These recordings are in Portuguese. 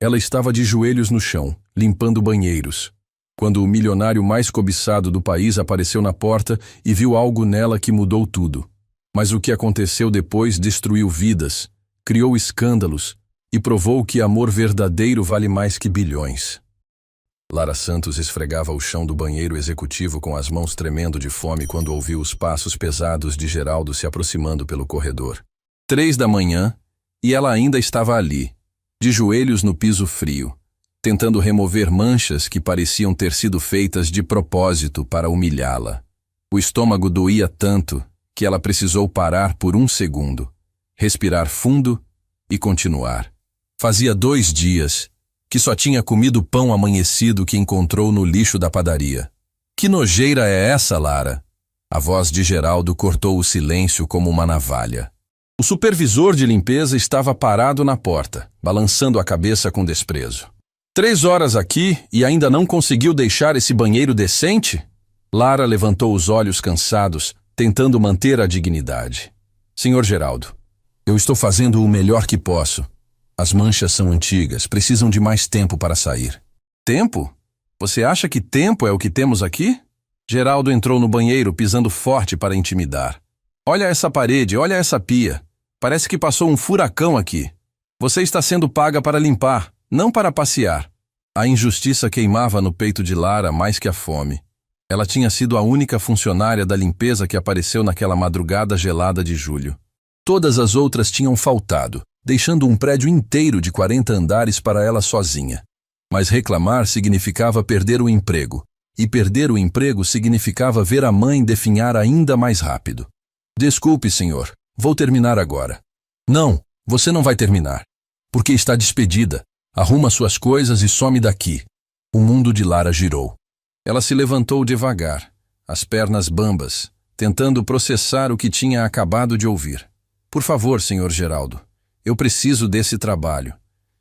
Ela estava de joelhos no chão, limpando banheiros, quando o milionário mais cobiçado do país apareceu na porta e viu algo nela que mudou tudo. Mas o que aconteceu depois destruiu vidas, criou escândalos e provou que amor verdadeiro vale mais que bilhões. Lara Santos esfregava o chão do banheiro executivo com as mãos tremendo de fome quando ouviu os passos pesados de Geraldo se aproximando pelo corredor. 3 da manhã, e ela ainda estava ali, de joelhos no piso frio, tentando remover manchas que pareciam ter sido feitas de propósito para humilhá-la. O estômago doía tanto que ela precisou parar por 1 segundo, respirar fundo e continuar. Fazia 2 dias que só tinha comido pão amanhecido que encontrou no lixo da padaria. Que nojeira é essa, Lara? A voz de Geraldo cortou o silêncio como uma navalha. O supervisor de limpeza estava parado na porta, balançando a cabeça com desprezo. 3 horas aqui e ainda não conseguiu deixar esse banheiro decente? Lara levantou os olhos cansados, tentando manter a dignidade. Senhor Geraldo, eu estou fazendo o melhor que posso. As manchas são antigas, precisam de mais tempo para sair. Tempo? Você acha que tempo é o que temos aqui? Geraldo entrou no banheiro pisando forte para intimidar. Olha essa parede, olha essa pia. Parece que passou um furacão aqui. Você está sendo paga para limpar, não para passear. A injustiça queimava no peito de Lara mais que a fome. Ela tinha sido a única funcionária da limpeza que apareceu naquela madrugada gelada de julho. Todas as outras tinham faltado, deixando um prédio inteiro de 40 andares para ela sozinha. Mas reclamar significava perder o emprego, e perder o emprego significava ver a mãe definhar ainda mais rápido. Desculpe, senhor, vou terminar agora. Não, você não vai terminar, porque está despedida. Arruma suas coisas e some daqui. O mundo de Lara girou. Ela se levantou devagar, as pernas bambas, tentando processar o que tinha acabado de ouvir. Por favor, senhor Geraldo, eu preciso desse trabalho.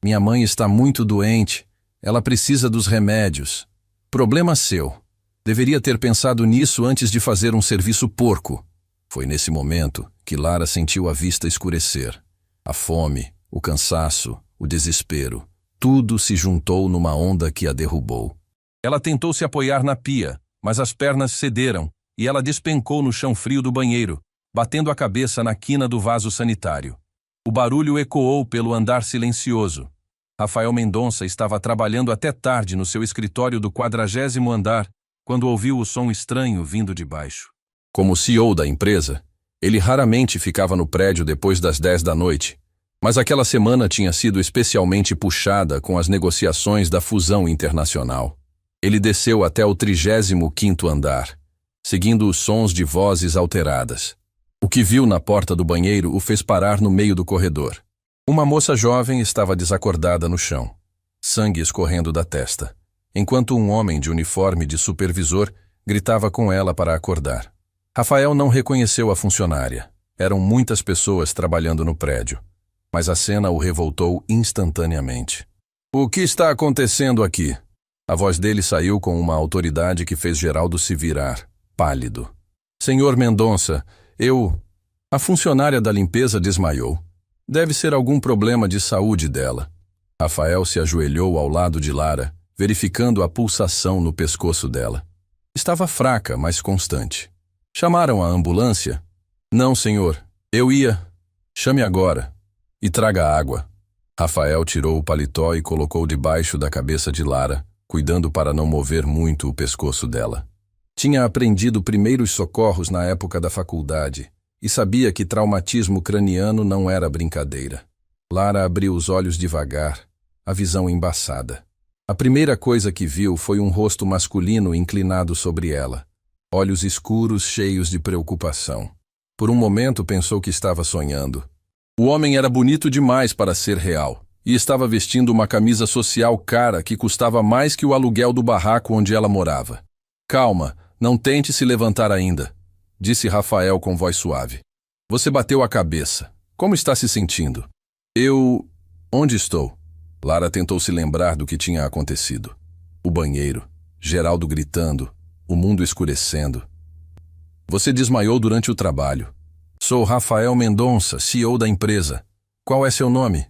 Minha mãe está muito doente, ela precisa dos remédios. Problema seu. Deveria ter pensado nisso antes de fazer um serviço porco. Foi nesse momento que Lara sentiu a vista escurecer. A fome, o cansaço, o desespero, tudo se juntou numa onda que a derrubou. Ela tentou se apoiar na pia, mas as pernas cederam e ela despencou no chão frio do banheiro, batendo a cabeça na quina do vaso sanitário. O barulho ecoou pelo andar silencioso. Rafael Mendonça estava trabalhando até tarde no seu escritório do 40º andar, quando ouviu o som estranho vindo de baixo. Como CEO da empresa, ele raramente ficava no prédio depois das 10 da noite, mas aquela semana tinha sido especialmente puxada com as negociações da fusão internacional. Ele desceu até o 35º andar, seguindo os sons de vozes alteradas. O que viu na porta do banheiro o fez parar no meio do corredor. Uma moça jovem estava desacordada no chão, sangue escorrendo da testa, enquanto um homem de uniforme de supervisor gritava com ela para acordar. Rafael não reconheceu a funcionária. Eram muitas pessoas trabalhando no prédio, mas a cena o revoltou instantaneamente. O que está acontecendo aqui? A voz dele saiu com uma autoridade que fez Geraldo se virar, pálido. Senhor Mendonça, A funcionária da limpeza desmaiou. Deve ser algum problema de saúde dela. Rafael se ajoelhou ao lado de Lara, verificando a pulsação no pescoço dela. Estava fraca, mas constante. Chamaram a ambulância? Não, senhor. Eu ia. Chame agora. E traga água. Rafael tirou o paletó e colocou debaixo da cabeça de Lara, cuidando para não mover muito o pescoço dela. Tinha aprendido primeiros socorros na época da faculdade e sabia que traumatismo craniano não era brincadeira. Lara abriu os olhos devagar, a visão embaçada. A primeira coisa que viu foi um rosto masculino inclinado sobre ela, olhos escuros cheios de preocupação. Por um momento pensou que estava sonhando. O homem era bonito demais para ser real e estava vestindo uma camisa social cara que custava mais que o aluguel do barraco onde ela morava. Calma, não tente se levantar ainda, disse Rafael com voz suave. Você bateu a cabeça. Como está se sentindo? Onde estou? Lara tentou se lembrar do que tinha acontecido. O banheiro, Geraldo gritando, o mundo escurecendo. Você desmaiou durante o trabalho. Sou Rafael Mendonça, CEO da empresa. Qual é seu nome?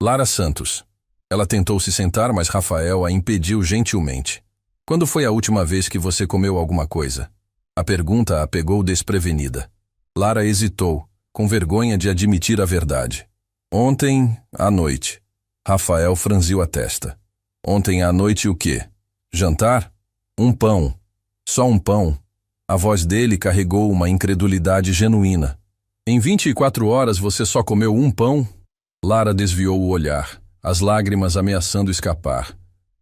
Lara Santos. Ela tentou se sentar, mas Rafael a impediu gentilmente. Quando foi a última vez que você comeu alguma coisa? A pergunta a pegou desprevenida. Lara hesitou, com vergonha de admitir a verdade. Ontem à noite. Rafael franziu a testa. Ontem à noite o quê? Jantar? Um pão. Só um pão. A voz dele carregou uma incredulidade genuína. Em 24 horas você só comeu um pão? Lara desviou o olhar, as lágrimas ameaçando escapar.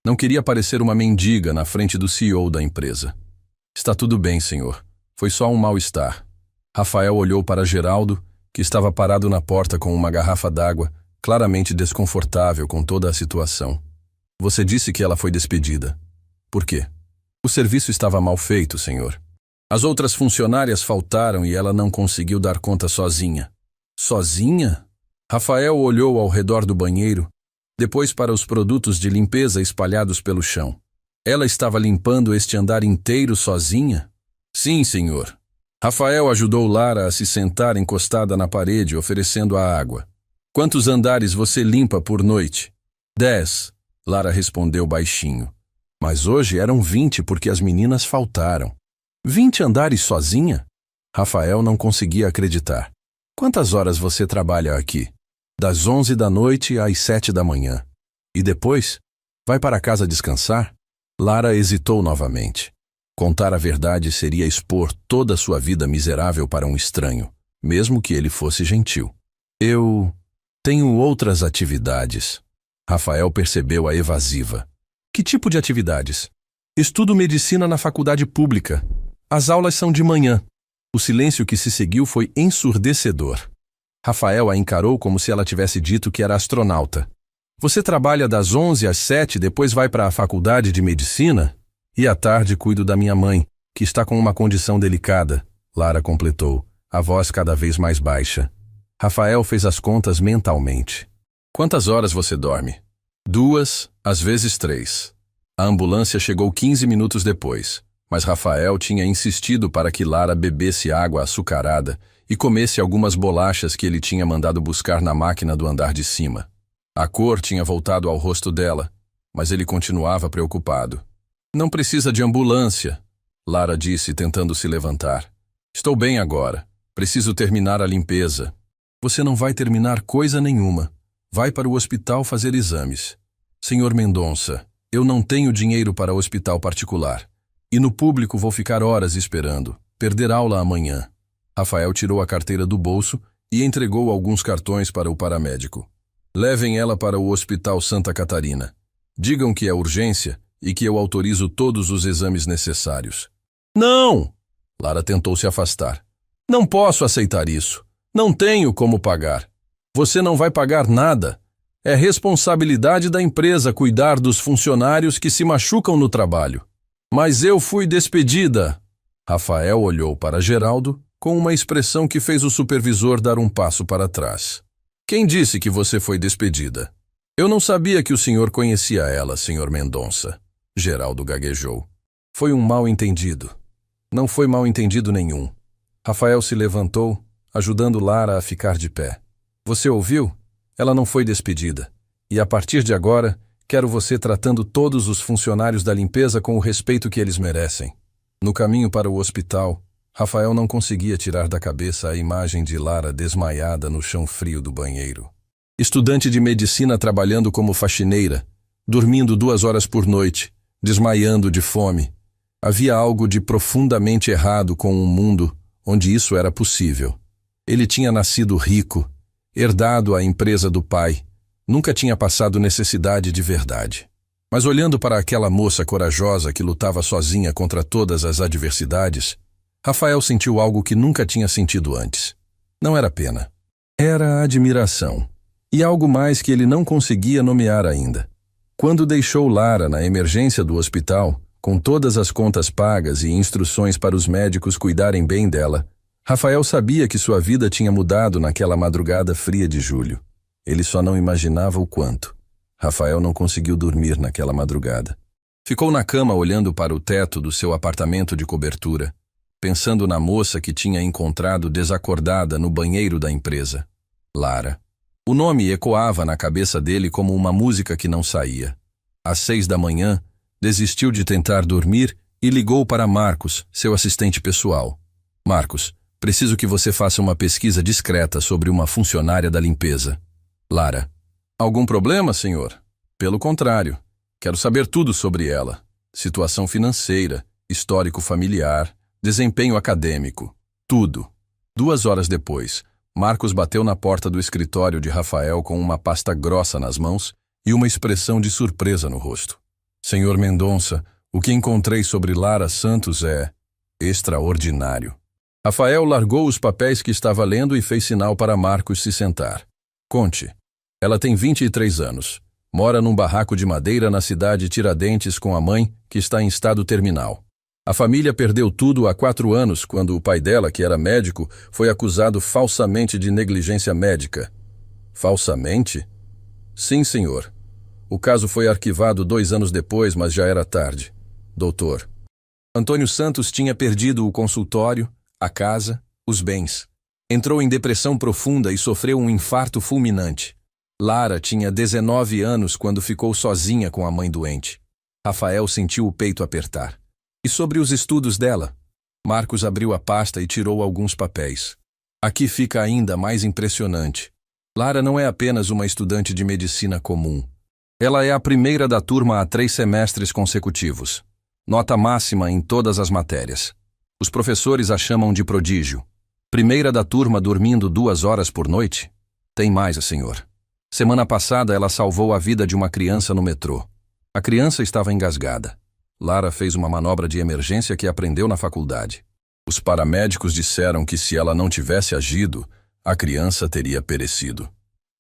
Não queria parecer uma mendiga na frente do CEO da empresa. Está tudo bem, senhor. Foi só um mal-estar. Rafael olhou para Geraldo, que estava parado na porta com uma garrafa d'água, claramente desconfortável com toda a situação. Você disse que ela foi despedida. Por quê? O serviço estava mal feito, senhor. As outras funcionárias faltaram e ela não conseguiu dar conta sozinha. Sozinha? Rafael olhou ao redor do banheiro, depois para os produtos de limpeza espalhados pelo chão. Ela estava limpando este andar inteiro sozinha? Sim, senhor. Rafael ajudou Lara a se sentar encostada na parede, oferecendo a água. Quantos andares você limpa por noite? 10, Lara respondeu baixinho. Mas hoje eram 20 porque as meninas faltaram. 20 andares sozinha? Rafael não conseguia acreditar. Quantas horas você trabalha aqui? Das 11 da noite às 7 da manhã. E depois? Vai para casa descansar? Lara hesitou novamente. Contar a verdade seria expor toda a sua vida miserável para um estranho, mesmo que ele fosse gentil. Eu tenho outras atividades. Rafael percebeu a evasiva. Que tipo de atividades? Estudo medicina na faculdade pública. As aulas são de manhã. O silêncio que se seguiu foi ensurdecedor. Rafael a encarou como se ela tivesse dito que era astronauta. Você trabalha das 11 às 7, depois vai para a faculdade de medicina? E à tarde cuido da minha mãe, que está com uma condição delicada, Lara completou, a voz cada vez mais baixa. Rafael fez as contas mentalmente. Quantas horas você dorme? 2, às vezes 3. A ambulância chegou 15 minutos depois, mas Rafael tinha insistido para que Lara bebesse água açucarada e comesse algumas bolachas que ele tinha mandado buscar na máquina do andar de cima. A cor tinha voltado ao rosto dela, mas ele continuava preocupado. Não precisa de ambulância, Lara disse, tentando se levantar. Estou bem agora. Preciso terminar a limpeza. Você não vai terminar coisa nenhuma. Vai para o hospital fazer exames. Senhor Mendonça, eu não tenho dinheiro para hospital particular. E no público vou ficar horas esperando. Perder aula amanhã. Rafael tirou a carteira do bolso e entregou alguns cartões para o paramédico. Levem ela para o Hospital Santa Catarina. Digam que é urgência e que eu autorizo todos os exames necessários. Não! Lara tentou se afastar. Não posso aceitar isso. Não tenho como pagar. Você não vai pagar nada. É responsabilidade da empresa cuidar dos funcionários que se machucam no trabalho. Mas eu fui despedida. Rafael olhou para Geraldo com uma expressão que fez o supervisor dar um passo para trás. Quem disse que você foi despedida? Eu não sabia que o senhor conhecia ela, senhor Mendonça. Geraldo gaguejou. Foi um mal-entendido. Não foi mal-entendido nenhum. Rafael se levantou, ajudando Lara a ficar de pé. Você ouviu? Ela não foi despedida. E a partir de agora, quero você tratando todos os funcionários da limpeza com o respeito que eles merecem. No caminho para o hospital, Rafael não conseguia tirar da cabeça a imagem de Lara desmaiada no chão frio do banheiro. Estudante de medicina trabalhando como faxineira, dormindo 2 horas por noite, desmaiando de fome. Havia algo de profundamente errado com um mundo onde isso era possível. Ele tinha nascido rico, herdado a empresa do pai, nunca tinha passado necessidade de verdade. Mas olhando para aquela moça corajosa que lutava sozinha contra todas as adversidades, Rafael sentiu algo que nunca tinha sentido antes. Não era pena. Era admiração. E algo mais que ele não conseguia nomear ainda. Quando deixou Lara na emergência do hospital, com todas as contas pagas e instruções para os médicos cuidarem bem dela, Rafael sabia que sua vida tinha mudado naquela madrugada fria de julho. Ele só não imaginava o quanto. Rafael não conseguiu dormir naquela madrugada. Ficou na cama olhando para o teto do seu apartamento de cobertura, pensando na moça que tinha encontrado desacordada no banheiro da empresa. Lara. O nome ecoava na cabeça dele como uma música que não saía. Às 6 da manhã, desistiu de tentar dormir e ligou para Marcos, seu assistente pessoal. Marcos, preciso que você faça uma pesquisa discreta sobre uma funcionária da limpeza. Lara. Algum problema, senhor? Pelo contrário. Quero saber tudo sobre ela. Situação financeira, histórico familiar, desempenho acadêmico. Tudo. 2 horas depois, Marcos bateu na porta do escritório de Rafael com uma pasta grossa nas mãos e uma expressão de surpresa no rosto. Senhor Mendonça, o que encontrei sobre Lara Santos é extraordinário. Rafael largou os papéis que estava lendo e fez sinal para Marcos se sentar. Conte. Ela tem 23 anos. Mora num barraco de madeira na cidade Tiradentes com a mãe, que está em estado terminal. A família perdeu tudo há 4 anos, quando o pai dela, que era médico, foi acusado falsamente de negligência médica. Falsamente? Sim, senhor. O caso foi arquivado 2 anos depois, mas já era tarde. Doutor. Antônio Santos tinha perdido o consultório, a casa, os bens. Entrou em depressão profunda e sofreu um infarto fulminante. Lara tinha 19 anos quando ficou sozinha com a mãe doente. Rafael sentiu o peito apertar. E sobre os estudos dela? Marcos abriu a pasta e tirou alguns papéis. Aqui fica ainda mais impressionante. Lara não é apenas uma estudante de medicina comum. Ela é a primeira da turma há 3 semestres consecutivos. Nota máxima em todas as matérias. Os professores a chamam de prodígio. Primeira da turma dormindo 2 horas por noite? Tem mais, senhor. Semana passada ela salvou a vida de uma criança no metrô. A criança estava engasgada. Lara fez uma manobra de emergência que aprendeu na faculdade. Os paramédicos disseram que se ela não tivesse agido, a criança teria perecido.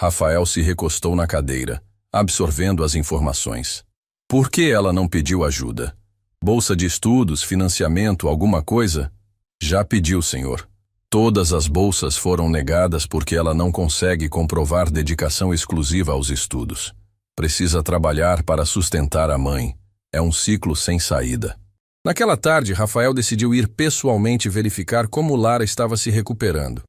Rafael se recostou na cadeira, absorvendo as informações. Por que ela não pediu ajuda? Bolsa de estudos, financiamento, alguma coisa? Já pediu, senhor. Todas as bolsas foram negadas porque ela não consegue comprovar dedicação exclusiva aos estudos. Precisa trabalhar para sustentar a mãe. É um ciclo sem saída. Naquela tarde, Rafael decidiu ir pessoalmente verificar como Lara estava se recuperando.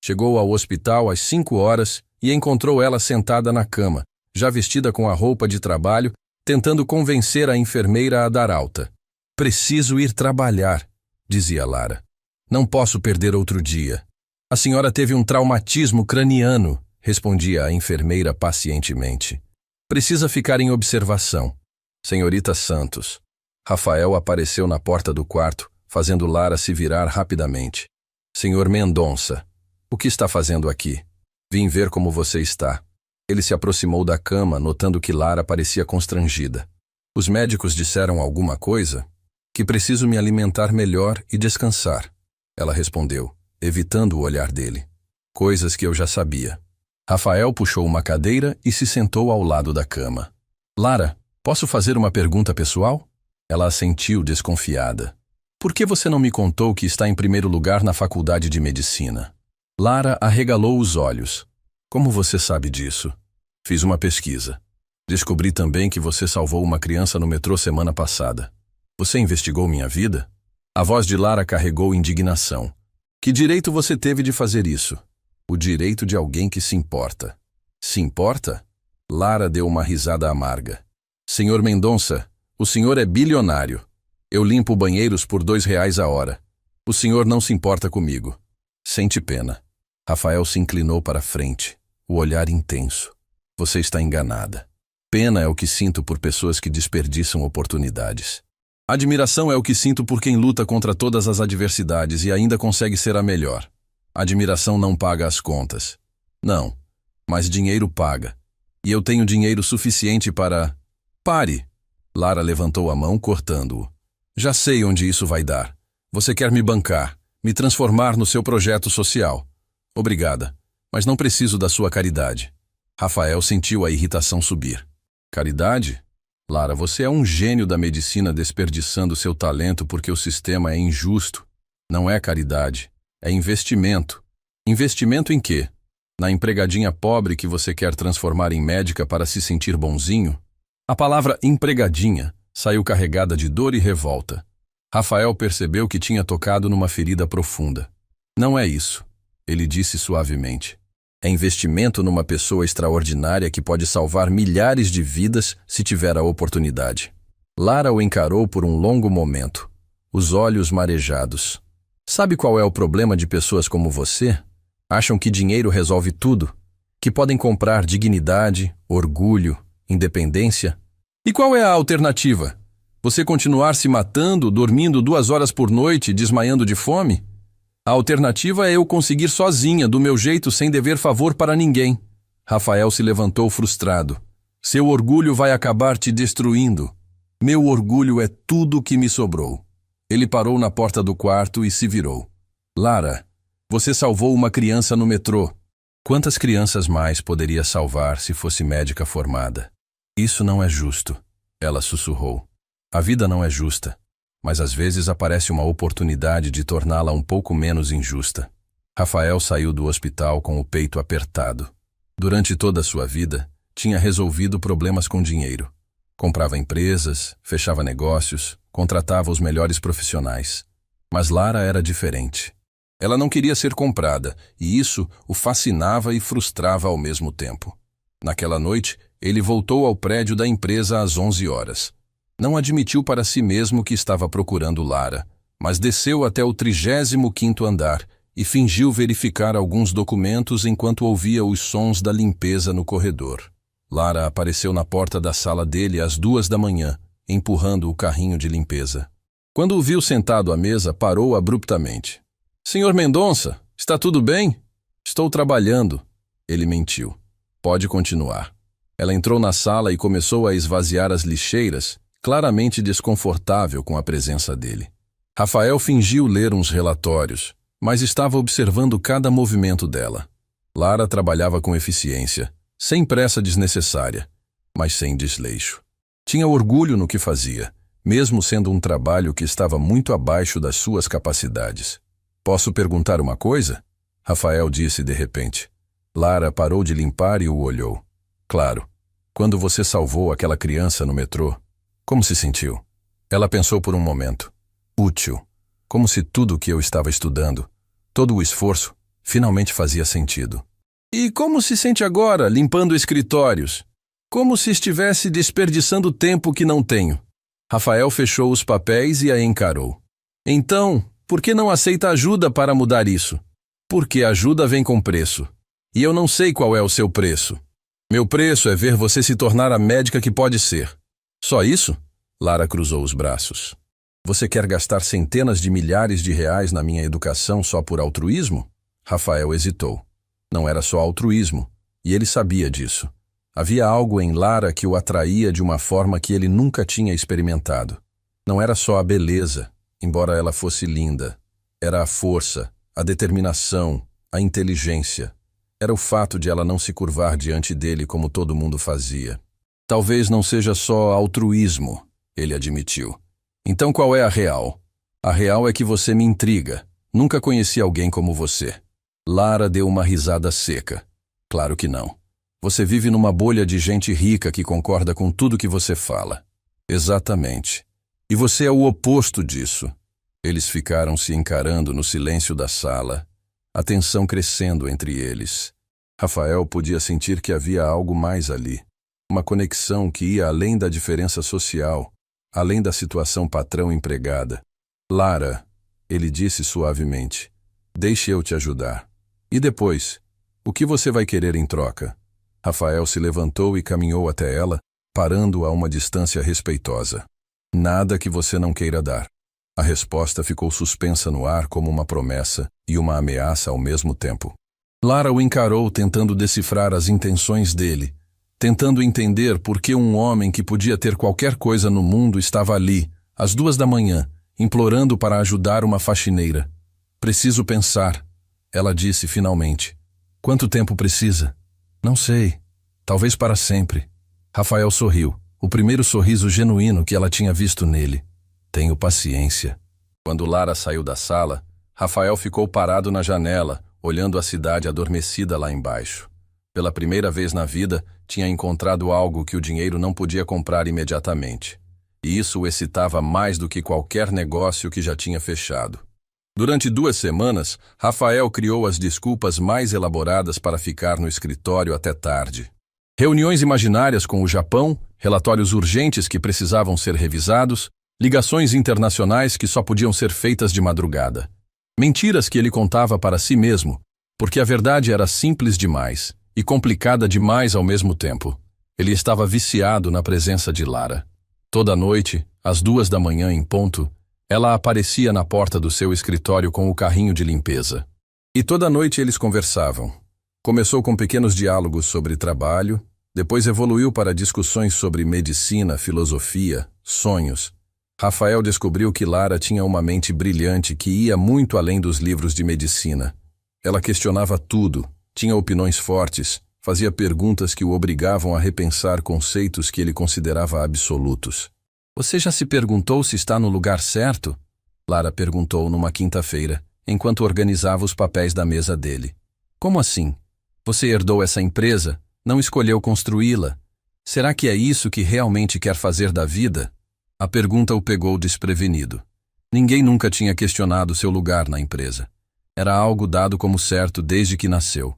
Chegou ao hospital às 5 horas e encontrou ela sentada na cama, já vestida com a roupa de trabalho, tentando convencer a enfermeira a dar alta. Preciso ir trabalhar, dizia Lara. Não posso perder outro dia. A senhora teve um traumatismo craniano, respondia a enfermeira pacientemente. Precisa ficar em observação. Senhorita Santos. Rafael apareceu na porta do quarto, fazendo Lara se virar rapidamente. Senhor Mendonça, o que está fazendo aqui? Vim ver como você está. Ele se aproximou da cama, notando que Lara parecia constrangida. Os médicos disseram alguma coisa? Que preciso me alimentar melhor e descansar. Ela respondeu, evitando o olhar dele. Coisas que eu já sabia. Rafael puxou uma cadeira e se sentou ao lado da cama. Lara, posso fazer uma pergunta pessoal? Ela assentiu desconfiada. Por que você não me contou que está em primeiro lugar na faculdade de medicina? Lara arregalou os olhos. Como você sabe disso? Fiz uma pesquisa. Descobri também que você salvou uma criança no metrô semana passada. Você investigou minha vida? A voz de Lara carregou indignação. Que direito você teve de fazer isso? O direito de alguém que se importa. Se importa? Lara deu uma risada amarga. Senhor Mendonça, o senhor é bilionário. Eu limpo banheiros por R$ 2 a hora. O senhor não se importa comigo. Sente pena. Rafael se inclinou para a frente, o olhar intenso. Você está enganada. Pena é o que sinto por pessoas que desperdiçam oportunidades. Admiração é o que sinto por quem luta contra todas as adversidades e ainda consegue ser a melhor. Admiração não paga as contas. Não, mas dinheiro paga. E eu tenho dinheiro suficiente para... Pare! Lara levantou a mão, cortando-o. Já sei onde isso vai dar. Você quer me bancar, me transformar no seu projeto social. Obrigada, mas não preciso da sua caridade. Rafael sentiu a irritação subir. Caridade? Lara, você é um gênio da medicina desperdiçando seu talento porque o sistema é injusto. Não é caridade, é investimento. Investimento em quê? Na empregadinha pobre que você quer transformar em médica para se sentir bonzinho? A palavra empregadinha saiu carregada de dor e revolta. Rafael percebeu que tinha tocado numa ferida profunda. Não é isso, ele disse suavemente. É investimento numa pessoa extraordinária que pode salvar milhares de vidas se tiver a oportunidade. Lara o encarou por um longo momento, os olhos marejados. Sabe qual é o problema de pessoas como você? Acham que dinheiro resolve tudo, que podem comprar dignidade, orgulho, independência. E qual é a alternativa? Você continuar se matando, dormindo 2 horas por noite, desmaiando de fome? A alternativa é eu conseguir sozinha, do meu jeito, sem dever favor para ninguém. Rafael se levantou frustrado. Seu orgulho vai acabar te destruindo. Meu orgulho é tudo que me sobrou. Ele parou na porta do quarto e se virou. Lara, você salvou uma criança no metrô. Quantas crianças mais poderia salvar se fosse médica formada? Isso não é justo, ela sussurrou. A vida não é justa, mas às vezes aparece uma oportunidade de torná-la um pouco menos injusta. Rafael saiu do hospital com o peito apertado. Durante toda a sua vida, tinha resolvido problemas com dinheiro. Comprava empresas, fechava negócios, contratava os melhores profissionais. Mas Lara era diferente. Ela não queria ser comprada, e isso o fascinava e frustrava ao mesmo tempo. Naquela noite, ele voltou ao prédio da empresa às 11 horas. Não admitiu para si mesmo que estava procurando Lara, mas desceu até o 35º andar e fingiu verificar alguns documentos enquanto ouvia os sons da limpeza no corredor. Lara apareceu na porta da sala dele às 2 da manhã, empurrando o carrinho de limpeza. Quando o viu sentado à mesa, parou abruptamente. Senhor Mendonça, está tudo bem? Estou trabalhando. Ele mentiu. Pode continuar. Ela entrou na sala e começou a esvaziar as lixeiras, claramente desconfortável com a presença dele. Rafael fingiu ler uns relatórios, mas estava observando cada movimento dela. Lara trabalhava com eficiência, sem pressa desnecessária, mas sem desleixo. Tinha orgulho no que fazia, mesmo sendo um trabalho que estava muito abaixo das suas capacidades. Posso perguntar uma coisa? Rafael disse de repente. Lara parou de limpar e o olhou. Claro, quando você salvou aquela criança no metrô, como se sentiu? Ela pensou por um momento. Útil. Como se tudo o que eu estava estudando, todo o esforço, finalmente fazia sentido. E como se sente agora, limpando escritórios? Como se estivesse desperdiçando tempo que não tenho. Rafael fechou os papéis e a encarou. Então, por que não aceita ajuda para mudar isso? Porque ajuda vem com preço. E eu não sei qual é o seu preço. Meu preço é ver você se tornar a médica que pode ser. Só isso? Lara cruzou os braços. Você quer gastar centenas de milhares de reais na minha educação só por altruísmo? Rafael hesitou. Não era só altruísmo, e ele sabia disso. Havia algo em Lara que o atraía de uma forma que ele nunca tinha experimentado. Não era só a beleza, embora ela fosse linda. Era a força, a determinação, a inteligência. Era o fato de ela não se curvar diante dele como todo mundo fazia. Talvez não seja só altruísmo, ele admitiu. Então qual é a real? A real é que você me intriga. Nunca conheci alguém como você. Lara deu uma risada seca. Claro que não. Você vive numa bolha de gente rica que concorda com tudo que você fala. Exatamente. E você é o oposto disso. Eles ficaram se encarando no silêncio da sala, a tensão crescendo entre eles. Rafael podia sentir que havia algo mais ali. Uma conexão que ia além da diferença social, além da situação patrão-empregada. Lara, ele disse suavemente, deixe eu te ajudar. E depois, o que você vai querer em troca? Rafael se levantou e caminhou até ela, parando a uma distância respeitosa. Nada que você não queira dar. A resposta ficou suspensa no ar como uma promessa e uma ameaça ao mesmo tempo. Lara o encarou tentando decifrar as intenções dele, tentando entender por que um homem que podia ter qualquer coisa no mundo estava ali, às 2 da manhã, implorando para ajudar uma faxineira. Preciso pensar, ela disse finalmente. Quanto tempo precisa? Não sei. Talvez para sempre. Rafael sorriu, o primeiro sorriso genuíno que ela tinha visto nele. Tenho paciência. Quando Lara saiu da sala, Rafael ficou parado na janela, olhando a cidade adormecida lá embaixo. Pela primeira vez na vida, tinha encontrado algo que o dinheiro não podia comprar imediatamente. E isso o excitava mais do que qualquer negócio que já tinha fechado. Durante 2 semanas, Rafael criou as desculpas mais elaboradas para ficar no escritório até tarde. Reuniões imaginárias com o Japão, relatórios urgentes que precisavam ser revisados, ligações internacionais que só podiam ser feitas de madrugada. Mentiras que ele contava para si mesmo, porque a verdade era simples demais e complicada demais ao mesmo tempo. Ele estava viciado na presença de Lara. Toda noite, às 2 da manhã em ponto, ela aparecia na porta do seu escritório com o carrinho de limpeza. E toda noite eles conversavam. Começou com pequenos diálogos sobre trabalho, depois evoluiu para discussões sobre medicina, filosofia, sonhos. Rafael descobriu que Lara tinha uma mente brilhante que ia muito além dos livros de medicina. Ela questionava tudo, tinha opiniões fortes, fazia perguntas que o obrigavam a repensar conceitos que ele considerava absolutos. "Você já se perguntou se está no lugar certo?" Lara perguntou numa quinta-feira, enquanto organizava os papéis da mesa dele. "Como assim? Você herdou essa empresa, não escolheu construí-la. Será que é isso que realmente quer fazer da vida?" A pergunta o pegou desprevenido. Ninguém nunca tinha questionado seu lugar na empresa. Era algo dado como certo desde que nasceu.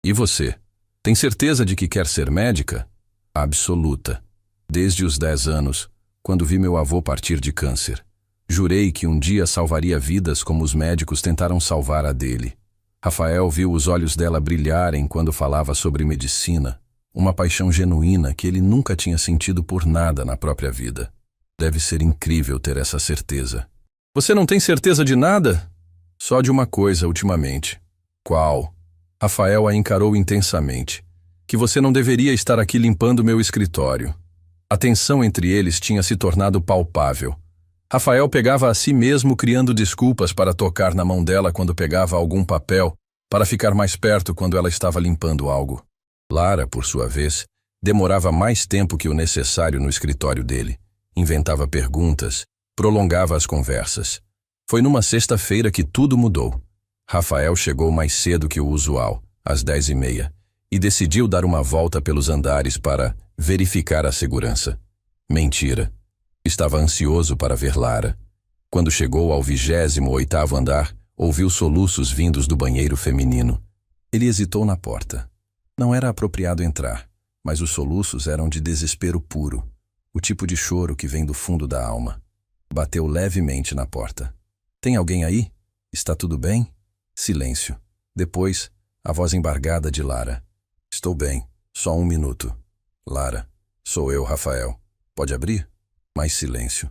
"E você? Tem certeza de que quer ser médica?" "Absoluta. Desde os 10 anos, quando vi meu avô partir de câncer. Jurei que um dia salvaria vidas como os médicos tentaram salvar a dele." Rafael viu os olhos dela brilharem quando falava sobre medicina, uma paixão genuína que ele nunca tinha sentido por nada na própria vida. Deve ser incrível ter essa certeza. "Você não tem certeza de nada?" "Só de uma coisa ultimamente." "Qual?" Rafael a encarou intensamente. "Que você não deveria estar aqui limpando meu escritório." A tensão entre eles tinha se tornado palpável. Rafael pegava a si mesmo criando desculpas para tocar na mão dela quando pegava algum papel, para ficar mais perto quando ela estava limpando algo. Lara, por sua vez, demorava mais tempo que o necessário no escritório dele. Inventava perguntas, prolongava as conversas. Foi numa sexta-feira que tudo mudou. Rafael chegou mais cedo que o usual, às 10h30, e decidiu dar uma volta pelos andares para verificar a segurança. Mentira. Estava ansioso para ver Lara. Quando chegou ao 28º andar, ouviu soluços vindos do banheiro feminino. Ele hesitou na porta. Não era apropriado entrar, mas os soluços eram de desespero puro, o tipo de choro que vem do fundo da alma. Bateu levemente na porta. "Tem alguém aí? Está tudo bem?" Silêncio. Depois, a voz embargada de Lara. "Estou bem. Só 1 minuto." "Lara, sou eu, Rafael. Pode abrir?" Mais silêncio.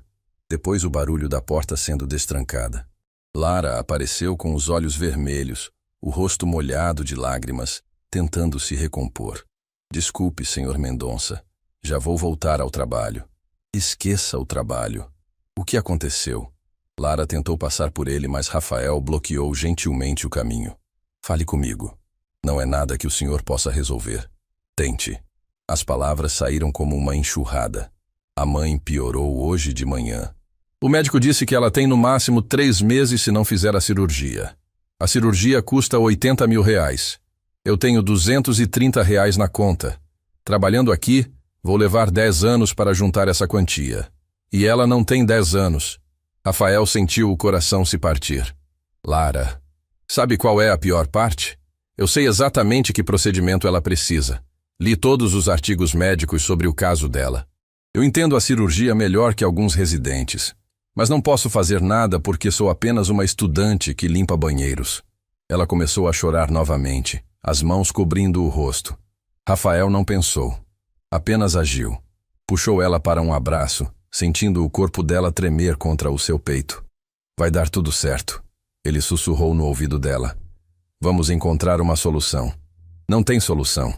Depois o barulho da porta sendo destrancada. Lara apareceu com os olhos vermelhos, o rosto molhado de lágrimas, tentando se recompor. "Desculpe, Sr. Mendonça. Já vou voltar ao trabalho." "Esqueça o trabalho." "O que aconteceu?" Lara tentou passar por ele, mas Rafael bloqueou gentilmente o caminho. "Fale comigo. Não é nada que o senhor possa resolver. Tente." As palavras saíram como uma enxurrada. "A mãe piorou hoje de manhã. O médico disse que ela tem no máximo 3 meses se não fizer a cirurgia. A cirurgia custa R$80 mil. Eu tenho R$230 na conta. Trabalhando aqui, vou levar 10 anos para juntar essa quantia. E ela não tem 10 anos. Rafael sentiu o coração se partir. "Lara, sabe qual é a pior parte? Eu sei exatamente que procedimento ela precisa. Li todos os artigos médicos sobre o caso dela. Eu entendo a cirurgia melhor que alguns residentes, mas não posso fazer nada porque sou apenas uma estudante que limpa banheiros." Ela começou a chorar novamente, as mãos cobrindo o rosto. Rafael não pensou. Apenas agiu. Puxou ela para um abraço, sentindo o corpo dela tremer contra o seu peito. "Vai dar tudo certo." Ele sussurrou no ouvido dela. "Vamos encontrar uma solução." "Não tem solução.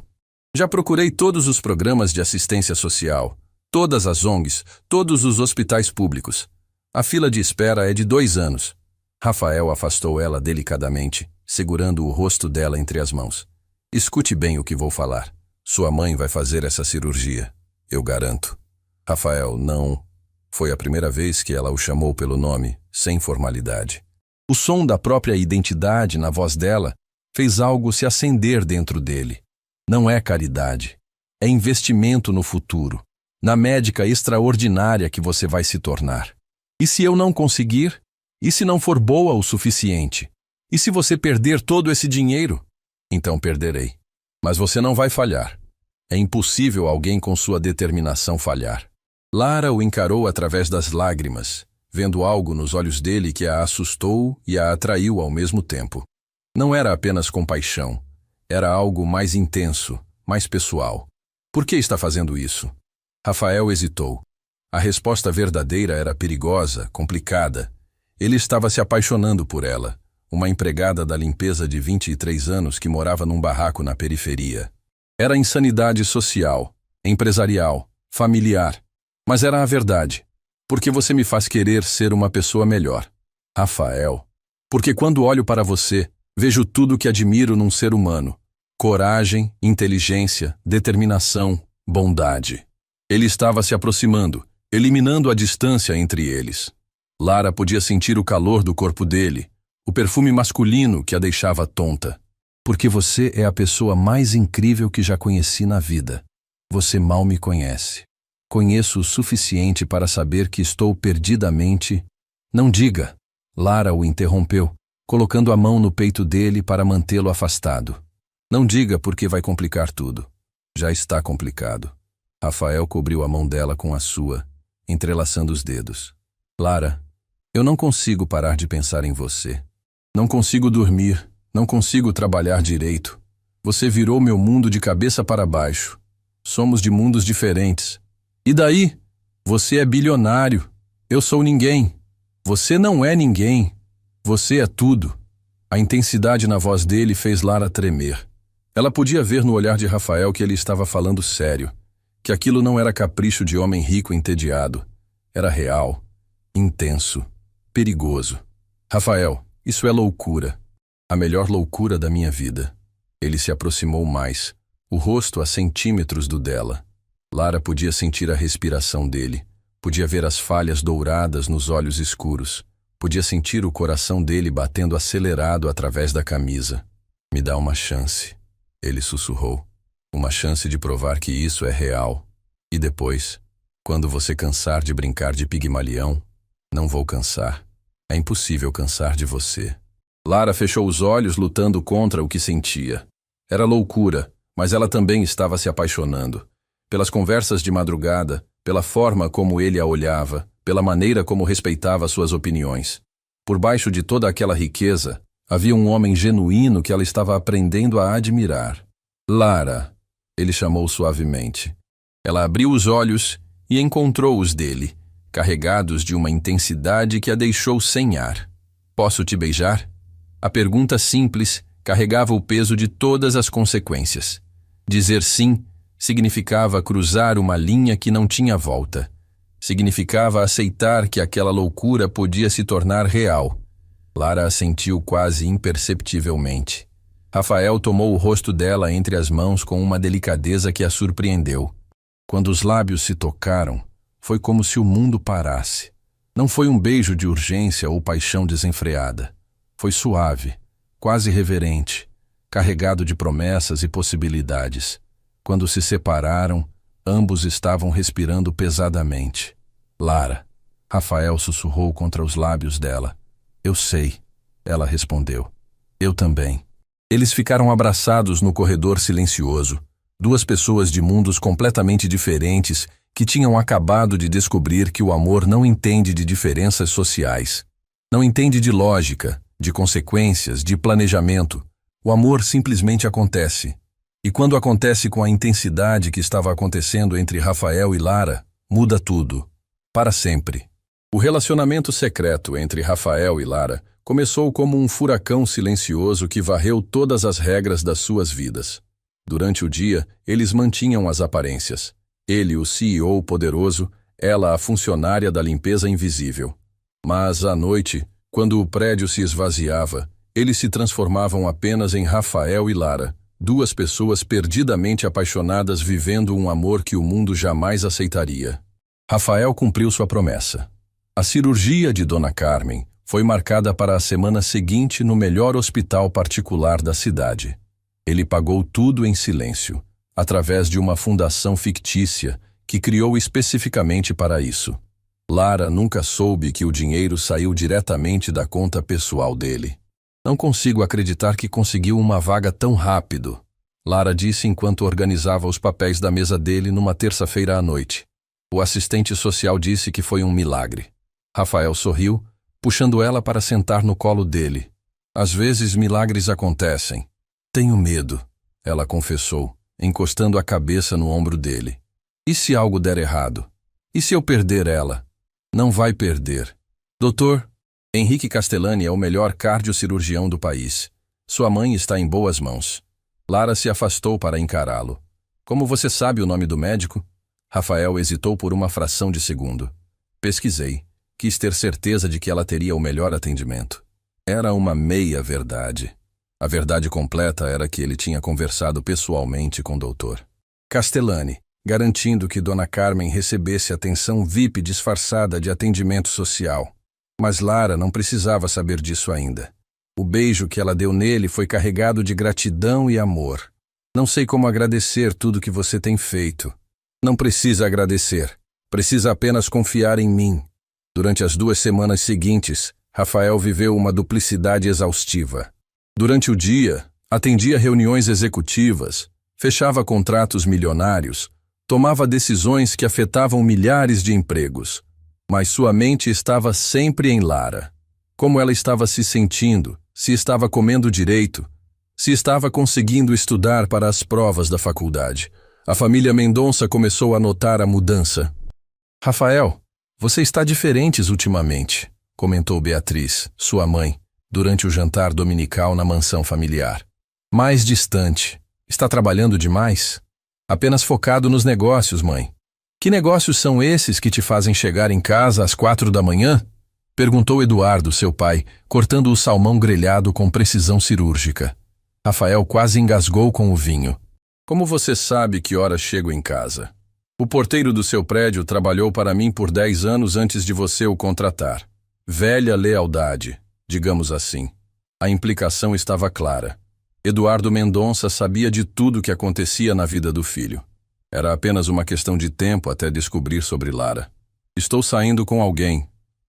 Já procurei todos os programas de assistência social, todas as ONGs, todos os hospitais públicos. A fila de espera é de 2 anos. Rafael afastou ela delicadamente, segurando o rosto dela entre as mãos. "Escute bem o que vou falar. Sua mãe vai fazer essa cirurgia. Eu garanto." Rafael não. Foi a primeira vez que ela o chamou pelo nome, sem formalidade. O som da própria identidade na voz dela fez algo se acender dentro dele. Não é caridade. É investimento no futuro, na médica extraordinária que você vai se tornar. "E se eu não conseguir?" E se não for boa o suficiente? E se você perder todo esse dinheiro? Então perderei. Mas você não vai falhar. É impossível alguém com sua determinação falhar. Lara o encarou através das lágrimas, vendo algo nos olhos dele que a assustou e a atraiu ao mesmo tempo. Não era apenas compaixão. Era algo mais intenso, mais pessoal. Por que está fazendo isso? Rafael hesitou. A resposta verdadeira era perigosa, complicada. Ele estava se apaixonando por ela, uma empregada da limpeza de 23 anos que morava num barraco na periferia. Era insanidade social, empresarial, familiar. Mas era a verdade. Porque você me faz querer ser uma pessoa melhor. Rafael. Porque quando olho para você, vejo tudo que admiro num ser humano. Coragem, inteligência, determinação, bondade. Ele estava se aproximando, eliminando a distância entre eles. Lara podia sentir o calor do corpo dele, o perfume masculino que a deixava tonta. Porque você é a pessoa mais incrível que já conheci na vida. Você mal me conhece. Conheço o suficiente para saber que estou perdidamente... Não diga. Lara o interrompeu, colocando a mão no peito dele para mantê-lo afastado. Não diga porque vai complicar tudo. Já está complicado. Rafael cobriu a mão dela com a sua, entrelaçando os dedos. Lara, eu não consigo parar de pensar em você. Não consigo dormir, não consigo trabalhar direito. Você virou meu mundo de cabeça para baixo. Somos de mundos diferentes. E daí? Você é bilionário. Eu sou ninguém. Você não é ninguém. Você é tudo. A intensidade na voz dele fez Lara tremer. Ela podia ver no olhar de Rafael que ele estava falando sério, que aquilo não era capricho de homem rico entediado. Era real, intenso, perigoso. Rafael, isso é loucura. A melhor loucura da minha vida. Ele se aproximou mais, o rosto a centímetros do dela. Lara podia sentir a respiração dele, podia ver as falhas douradas nos olhos escuros, podia sentir o coração dele batendo acelerado através da camisa. Me dá uma chance, ele sussurrou. Uma chance de provar que isso é real. E depois, quando você cansar de brincar de Pigmalião, não vou cansar. É impossível cansar de você. Lara fechou os olhos lutando contra o que sentia. Era loucura, mas ela também estava se apaixonando. Pelas conversas de madrugada, pela forma como ele a olhava, pela maneira como respeitava suas opiniões. Por baixo de toda aquela riqueza, havia um homem genuíno que ela estava aprendendo a admirar. Lara, ele chamou suavemente. Ela abriu os olhos e encontrou os dele, carregados de uma intensidade que a deixou sem ar. Posso te beijar? A pergunta simples carregava o peso de todas as consequências. Dizer sim significava cruzar uma linha que não tinha volta. Significava aceitar que aquela loucura podia se tornar real. Lara assentiu quase imperceptivelmente. Rafael tomou o rosto dela entre as mãos com uma delicadeza que a surpreendeu. Quando os lábios se tocaram, foi como se o mundo parasse. Não foi um beijo de urgência ou paixão desenfreada. Foi suave, quase reverente, carregado de promessas e possibilidades. Quando se separaram, ambos estavam respirando pesadamente. Lara, Rafael sussurrou contra os lábios dela. Eu sei, ela respondeu. Eu também. Eles ficaram abraçados no corredor silencioso. Duas pessoas de mundos completamente diferentes que tinham acabado de descobrir que o amor não entende de diferenças sociais. Não entende de lógica, de consequências, de planejamento. O amor simplesmente acontece. E quando acontece com a intensidade que estava acontecendo entre Rafael e Lara, muda tudo. Para sempre. O relacionamento secreto entre Rafael e Lara começou como um furacão silencioso que varreu todas as regras das suas vidas. Durante o dia, eles mantinham as aparências. Ele, o CEO poderoso, ela, a funcionária da limpeza invisível. Mas, à noite, quando o prédio se esvaziava, eles se transformavam apenas em Rafael e Lara, duas pessoas perdidamente apaixonadas vivendo um amor que o mundo jamais aceitaria. Rafael cumpriu sua promessa. A cirurgia de Dona Carmen foi marcada para a semana seguinte no melhor hospital particular da cidade. Ele pagou tudo em silêncio, através de uma fundação fictícia que criou especificamente para isso. Lara nunca soube que o dinheiro saiu diretamente da conta pessoal dele. Não consigo acreditar que conseguiu uma vaga tão rápido, Lara disse enquanto organizava os papéis da mesa dele numa terça-feira à noite. O assistente social disse que foi um milagre. Rafael sorriu, puxando ela para sentar no colo dele. Às vezes milagres acontecem. Tenho medo, ela confessou, encostando a cabeça no ombro dele. E se algo der errado? E se eu perder ela? Não vai perder. Doutor, Henrique Castellani é o melhor cardiocirurgião do país. Sua mãe está em boas mãos. Lara se afastou para encará-lo. Como você sabe o nome do médico? Rafael hesitou por uma fração de segundo. Pesquisei. Quis ter certeza de que ela teria o melhor atendimento. Era uma meia-verdade. A verdade completa era que ele tinha conversado pessoalmente com o doutor Castellani, garantindo que Dona Carmen recebesse atenção VIP disfarçada de atendimento social. Mas Lara não precisava saber disso ainda. O beijo que ela deu nele foi carregado de gratidão e amor. Não sei como agradecer tudo que você tem feito. Não precisa agradecer. Precisa apenas confiar em mim. Durante as 2 semanas seguintes, Rafael viveu uma duplicidade exaustiva. Durante o dia, atendia reuniões executivas, fechava contratos milionários, tomava decisões que afetavam milhares de empregos. Mas sua mente estava sempre em Lara. Como ela estava se sentindo, se estava comendo direito, se estava conseguindo estudar para as provas da faculdade. A família Mendonça começou a notar a mudança. Rafael, você está diferente ultimamente, comentou Beatriz, sua mãe, durante o jantar dominical na mansão familiar. Mais distante. Está trabalhando demais? Apenas focado nos negócios, mãe. Que negócios são esses que te fazem chegar em casa às 4 da manhã? Perguntou Eduardo, seu pai, cortando o salmão grelhado com precisão cirúrgica. Rafael quase engasgou com o vinho. Como você sabe que horas chego em casa? O porteiro do seu prédio trabalhou para mim por 10 anos antes de você o contratar. Velha lealdade, digamos assim. A implicação estava clara. Eduardo Mendonça sabia de tudo o que acontecia na vida do filho. Era apenas uma questão de tempo até descobrir sobre Lara. Estou saindo com alguém.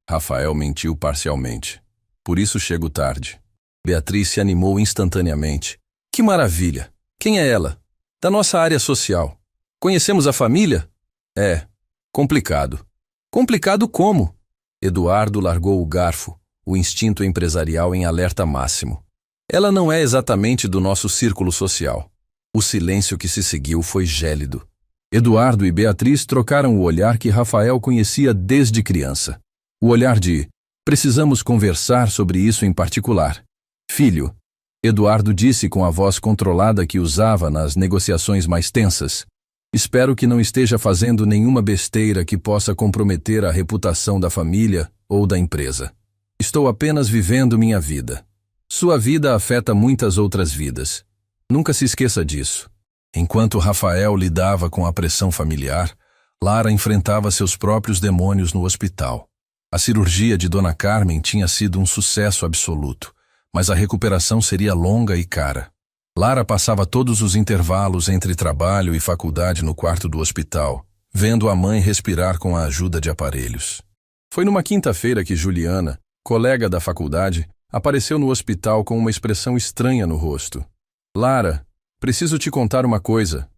Rafael mentiu parcialmente. Por isso chego tarde. Beatriz se animou instantaneamente. Que maravilha! Quem é ela? Da nossa área social. Conhecemos a família? É. Complicado. Complicado como? Eduardo largou o garfo, o instinto empresarial em alerta máximo. Ela não é exatamente do nosso círculo social. O silêncio que se seguiu foi gélido. Eduardo e Beatriz trocaram o olhar que Rafael conhecia desde criança. O olhar de, precisamos conversar sobre isso em particular. Filho, Eduardo disse com a voz controlada que usava nas negociações mais tensas. Espero que não esteja fazendo nenhuma besteira que possa comprometer a reputação da família ou da empresa. Estou apenas vivendo minha vida. Sua vida afeta muitas outras vidas. Nunca se esqueça disso. Enquanto Rafael lidava com a pressão familiar, Lara enfrentava seus próprios demônios no hospital. A cirurgia de Dona Carmen tinha sido um sucesso absoluto, mas a recuperação seria longa e cara. Lara passava todos os intervalos entre trabalho e faculdade no quarto do hospital, vendo a mãe respirar com a ajuda de aparelhos. Foi numa quinta-feira que Juliana, colega da faculdade, apareceu no hospital com uma expressão estranha no rosto. Lara, preciso te contar uma coisa.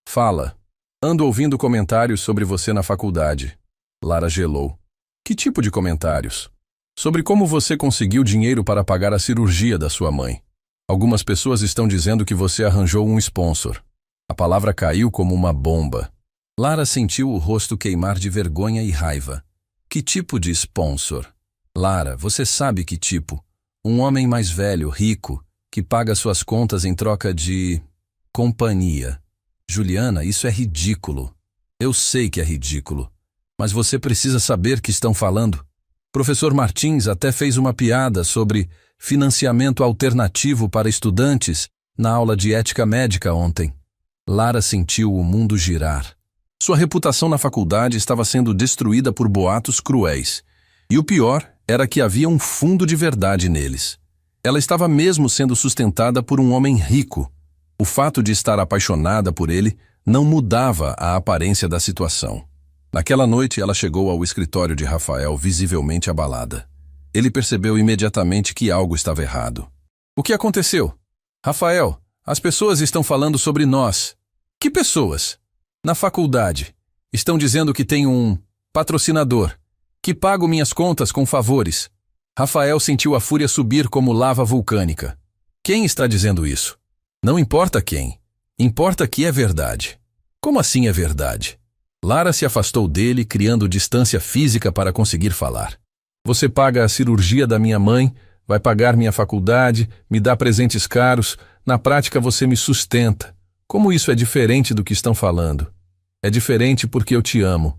Fala. Ando ouvindo comentários sobre você na faculdade. Lara gelou. Que tipo de comentários? Sobre como você conseguiu dinheiro para pagar a cirurgia da sua mãe. Algumas pessoas estão dizendo que você arranjou um sponsor. A palavra caiu como uma bomba. Lara sentiu o rosto queimar de vergonha e raiva. Que tipo de sponsor? Lara, você sabe que tipo. Um homem mais velho, rico, que paga suas contas em troca de companhia. Juliana, isso é ridículo. Eu sei que é ridículo. Mas você precisa saber que estão falando. Professor Martins até fez uma piada sobre financiamento alternativo para estudantes na aula de ética médica ontem. Lara sentiu o mundo girar. Sua reputação na faculdade estava sendo destruída por boatos cruéis. E o pior era que havia um fundo de verdade neles. Ela estava mesmo sendo sustentada por um homem rico. O fato de estar apaixonada por ele não mudava a aparência da situação. Naquela noite, ela chegou ao escritório de Rafael visivelmente abalada. Ele percebeu imediatamente que algo estava errado. O que aconteceu? Rafael, as pessoas estão falando sobre nós. Que pessoas? Na faculdade. Estão dizendo que tenho um patrocinador, que pago minhas contas com favores. Rafael sentiu a fúria subir como lava vulcânica. Quem está dizendo isso? Não importa quem. Importa que é verdade. Como assim é verdade? Lara se afastou dele, criando distância física para conseguir falar. Você paga a cirurgia da minha mãe, vai pagar minha faculdade, me dá presentes caros, na prática você me sustenta. Como isso é diferente do que estão falando? É diferente porque eu te amo.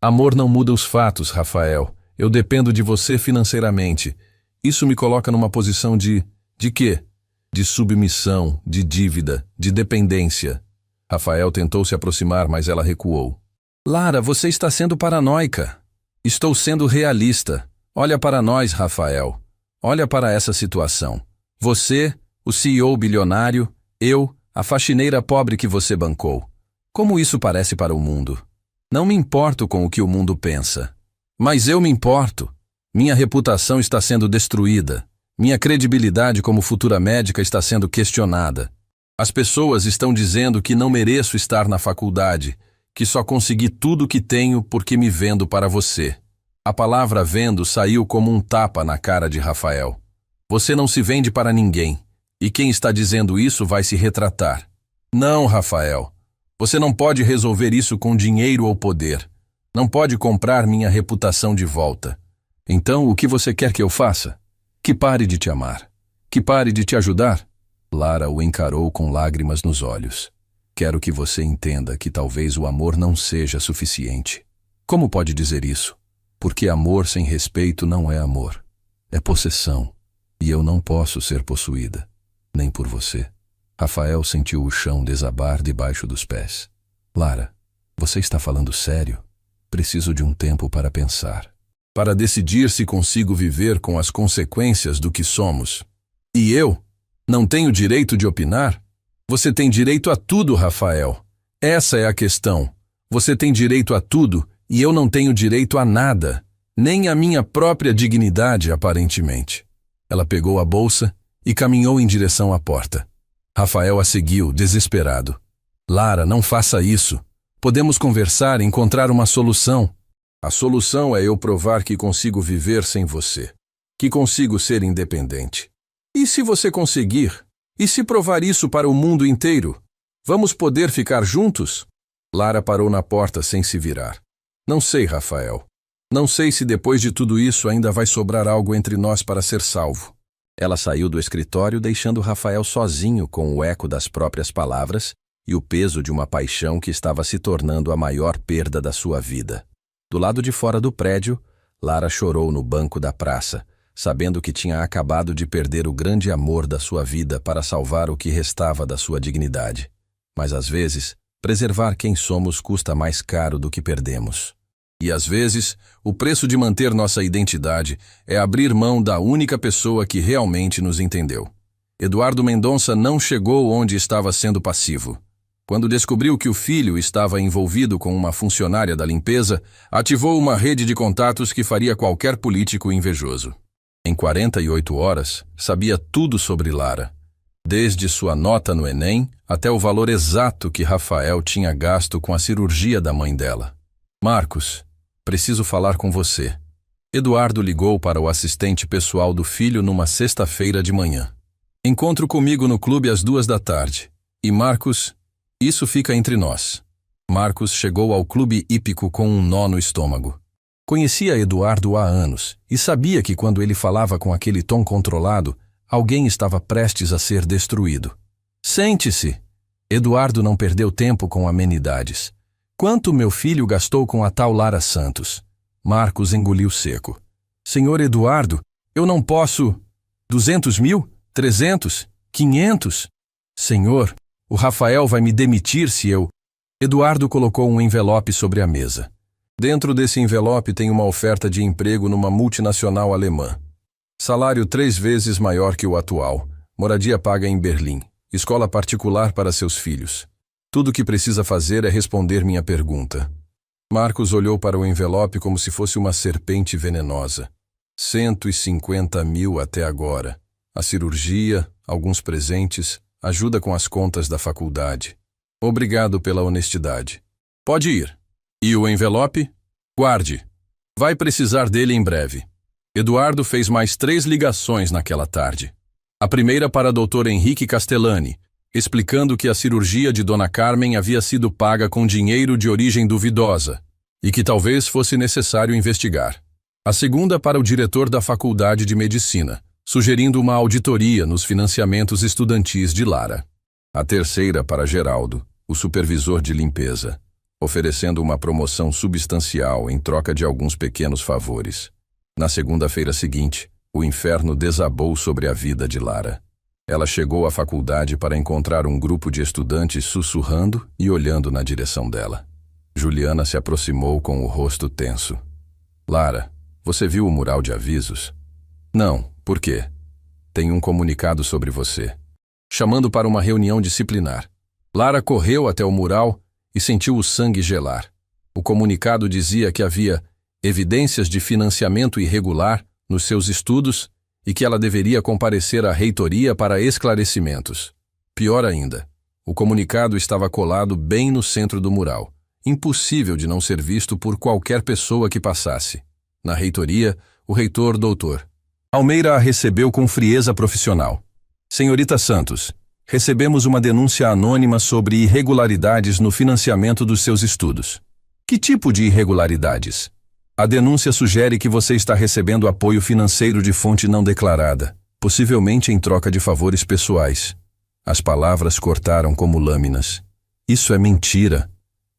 Amor não muda os fatos, Rafael. Eu dependo de você financeiramente. Isso me coloca numa posição de quê? De submissão, de dívida, de dependência. Rafael tentou se aproximar, mas ela recuou. Lara, você está sendo paranoica. Estou sendo realista. Olha para nós, Rafael. Olha para essa situação. Você, o CEO bilionário, eu, a faxineira pobre que você bancou. Como isso parece para o mundo? Não me importo com o que o mundo pensa. Mas eu me importo. Minha reputação está sendo destruída. Minha credibilidade como futura médica está sendo questionada. As pessoas estão dizendo que não mereço estar na faculdade, que só consegui tudo o que tenho porque me vendo para você. A palavra vendo saiu como um tapa na cara de Rafael. Você não se vende para ninguém, e quem está dizendo isso vai se retratar. Não, Rafael. Você não pode resolver isso com dinheiro ou poder. Não pode comprar minha reputação de volta. Então, o que você quer que eu faça? Que pare de te amar. Que pare de te ajudar? Lara o encarou com lágrimas nos olhos. Quero que você entenda que talvez o amor não seja suficiente. Como pode dizer isso? Porque amor sem respeito não é amor. É possessão. E eu não posso ser possuída. Nem por você. Rafael sentiu o chão desabar debaixo dos pés. Lara, você está falando sério? Preciso de um tempo para pensar. Para decidir se consigo viver com as consequências do que somos. E eu? Não tenho direito de opinar? Você tem direito a tudo, Rafael. Essa é a questão. Você tem direito a tudo e eu não tenho direito a nada. Nem a minha própria dignidade, aparentemente. Ela pegou a bolsa e caminhou em direção à porta. Rafael a seguiu, desesperado. Lara, não faça isso. Podemos conversar e encontrar uma solução. A solução é eu provar que consigo viver sem você. Que consigo ser independente. E se você conseguir? E se provar isso para o mundo inteiro? Vamos poder ficar juntos? Lara parou na porta sem se virar. Não sei, Rafael. Não sei se depois de tudo isso ainda vai sobrar algo entre nós para ser salvo. Ela saiu do escritório deixando Rafael sozinho com o eco das próprias palavras e o peso de uma paixão que estava se tornando a maior perda da sua vida. Do lado de fora do prédio, Lara chorou no banco da praça, sabendo que tinha acabado de perder o grande amor da sua vida para salvar o que restava da sua dignidade. Mas às vezes, preservar quem somos custa mais caro do que perdemos. E às vezes, o preço de manter nossa identidade é abrir mão da única pessoa que realmente nos entendeu. Eduardo Mendonça não chegou onde estava sendo passivo. Quando descobriu que o filho estava envolvido com uma funcionária da limpeza, ativou uma rede de contatos que faria qualquer político invejoso. Em 48 horas, sabia tudo sobre Lara, desde sua nota no Enem até o valor exato que Rafael tinha gasto com a cirurgia da mãe dela. Marcos, preciso falar com você. Eduardo ligou para o assistente pessoal do filho numa sexta-feira de manhã. Encontro comigo no clube às 14h. E Marcos, isso fica entre nós. Marcos chegou ao clube hípico com um nó no estômago. Conhecia Eduardo há anos e sabia que quando ele falava com aquele tom controlado, alguém estava prestes a ser destruído. Sente-se. Eduardo não perdeu tempo com amenidades. Quanto meu filho gastou com a tal Lara Santos? Marcos engoliu seco. Senhor Eduardo, eu não posso... 200 mil? 300? 500? Senhor, o Rafael vai me demitir se eu... Eduardo colocou um envelope sobre a mesa. Dentro desse envelope tem uma oferta de emprego numa multinacional alemã. Salário 3 vezes maior que o atual. Moradia paga em Berlim. Escola particular para seus filhos. Tudo o que precisa fazer é responder minha pergunta. Marcos olhou para o envelope como se fosse uma serpente venenosa. 150 mil até agora. A cirurgia, alguns presentes, ajuda com as contas da faculdade. Obrigado pela honestidade. Pode ir. E o envelope? Guarde. Vai precisar dele em breve. Eduardo fez mais 3 ligações naquela tarde. A primeira para Dr. Henrique Castellani, explicando que a cirurgia de Dona Carmen havia sido paga com dinheiro de origem duvidosa e que talvez fosse necessário investigar. A segunda para o diretor da Faculdade de Medicina, sugerindo uma auditoria nos financiamentos estudantis de Lara. A terceira para Geraldo, o supervisor de limpeza, oferecendo uma promoção substancial em troca de alguns pequenos favores. Na segunda-feira seguinte, o inferno desabou sobre a vida de Lara. Ela chegou à faculdade para encontrar um grupo de estudantes sussurrando e olhando na direção dela. Juliana se aproximou com o rosto tenso. Lara, você viu o mural de avisos? Não, por quê? Tem um comunicado sobre você. Chamando para uma reunião disciplinar. Lara correu até o mural e sentiu o sangue gelar. O comunicado dizia que havia evidências de financiamento irregular nos seus estudos e que ela deveria comparecer à reitoria para esclarecimentos. Pior ainda, o comunicado estava colado bem no centro do mural, impossível de não ser visto por qualquer pessoa que passasse. Na reitoria, o reitor Dr. Almeida a recebeu com frieza profissional. Senhorita Santos, recebemos uma denúncia anônima sobre irregularidades no financiamento dos seus estudos. Que tipo de irregularidades? A denúncia sugere que você está recebendo apoio financeiro de fonte não declarada, possivelmente em troca de favores pessoais. As palavras cortaram como lâminas. Isso é mentira.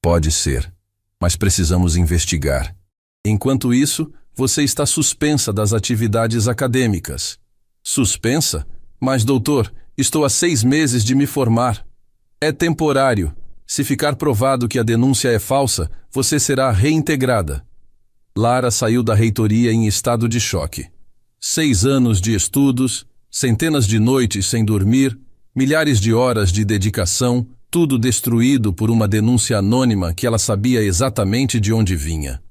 Pode ser, mas precisamos investigar. Enquanto isso, você está suspensa das atividades acadêmicas. Suspensa? Mas, doutor, estou há 6 meses de me formar. É temporário. Se ficar provado que a denúncia é falsa, você será reintegrada. Lara saiu da reitoria em estado de choque. 6 anos de estudos, centenas de noites sem dormir, milhares de horas de dedicação, tudo destruído por uma denúncia anônima que ela sabia exatamente de onde vinha.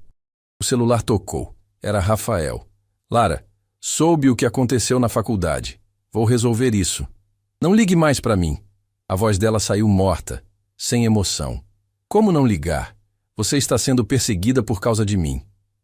O celular tocou. Era Rafael. Lara, soube o que aconteceu na faculdade. Vou resolver isso. Não ligue mais para mim. A voz dela saiu morta, sem emoção. Como não ligar? Você está sendo perseguida por causa de mim.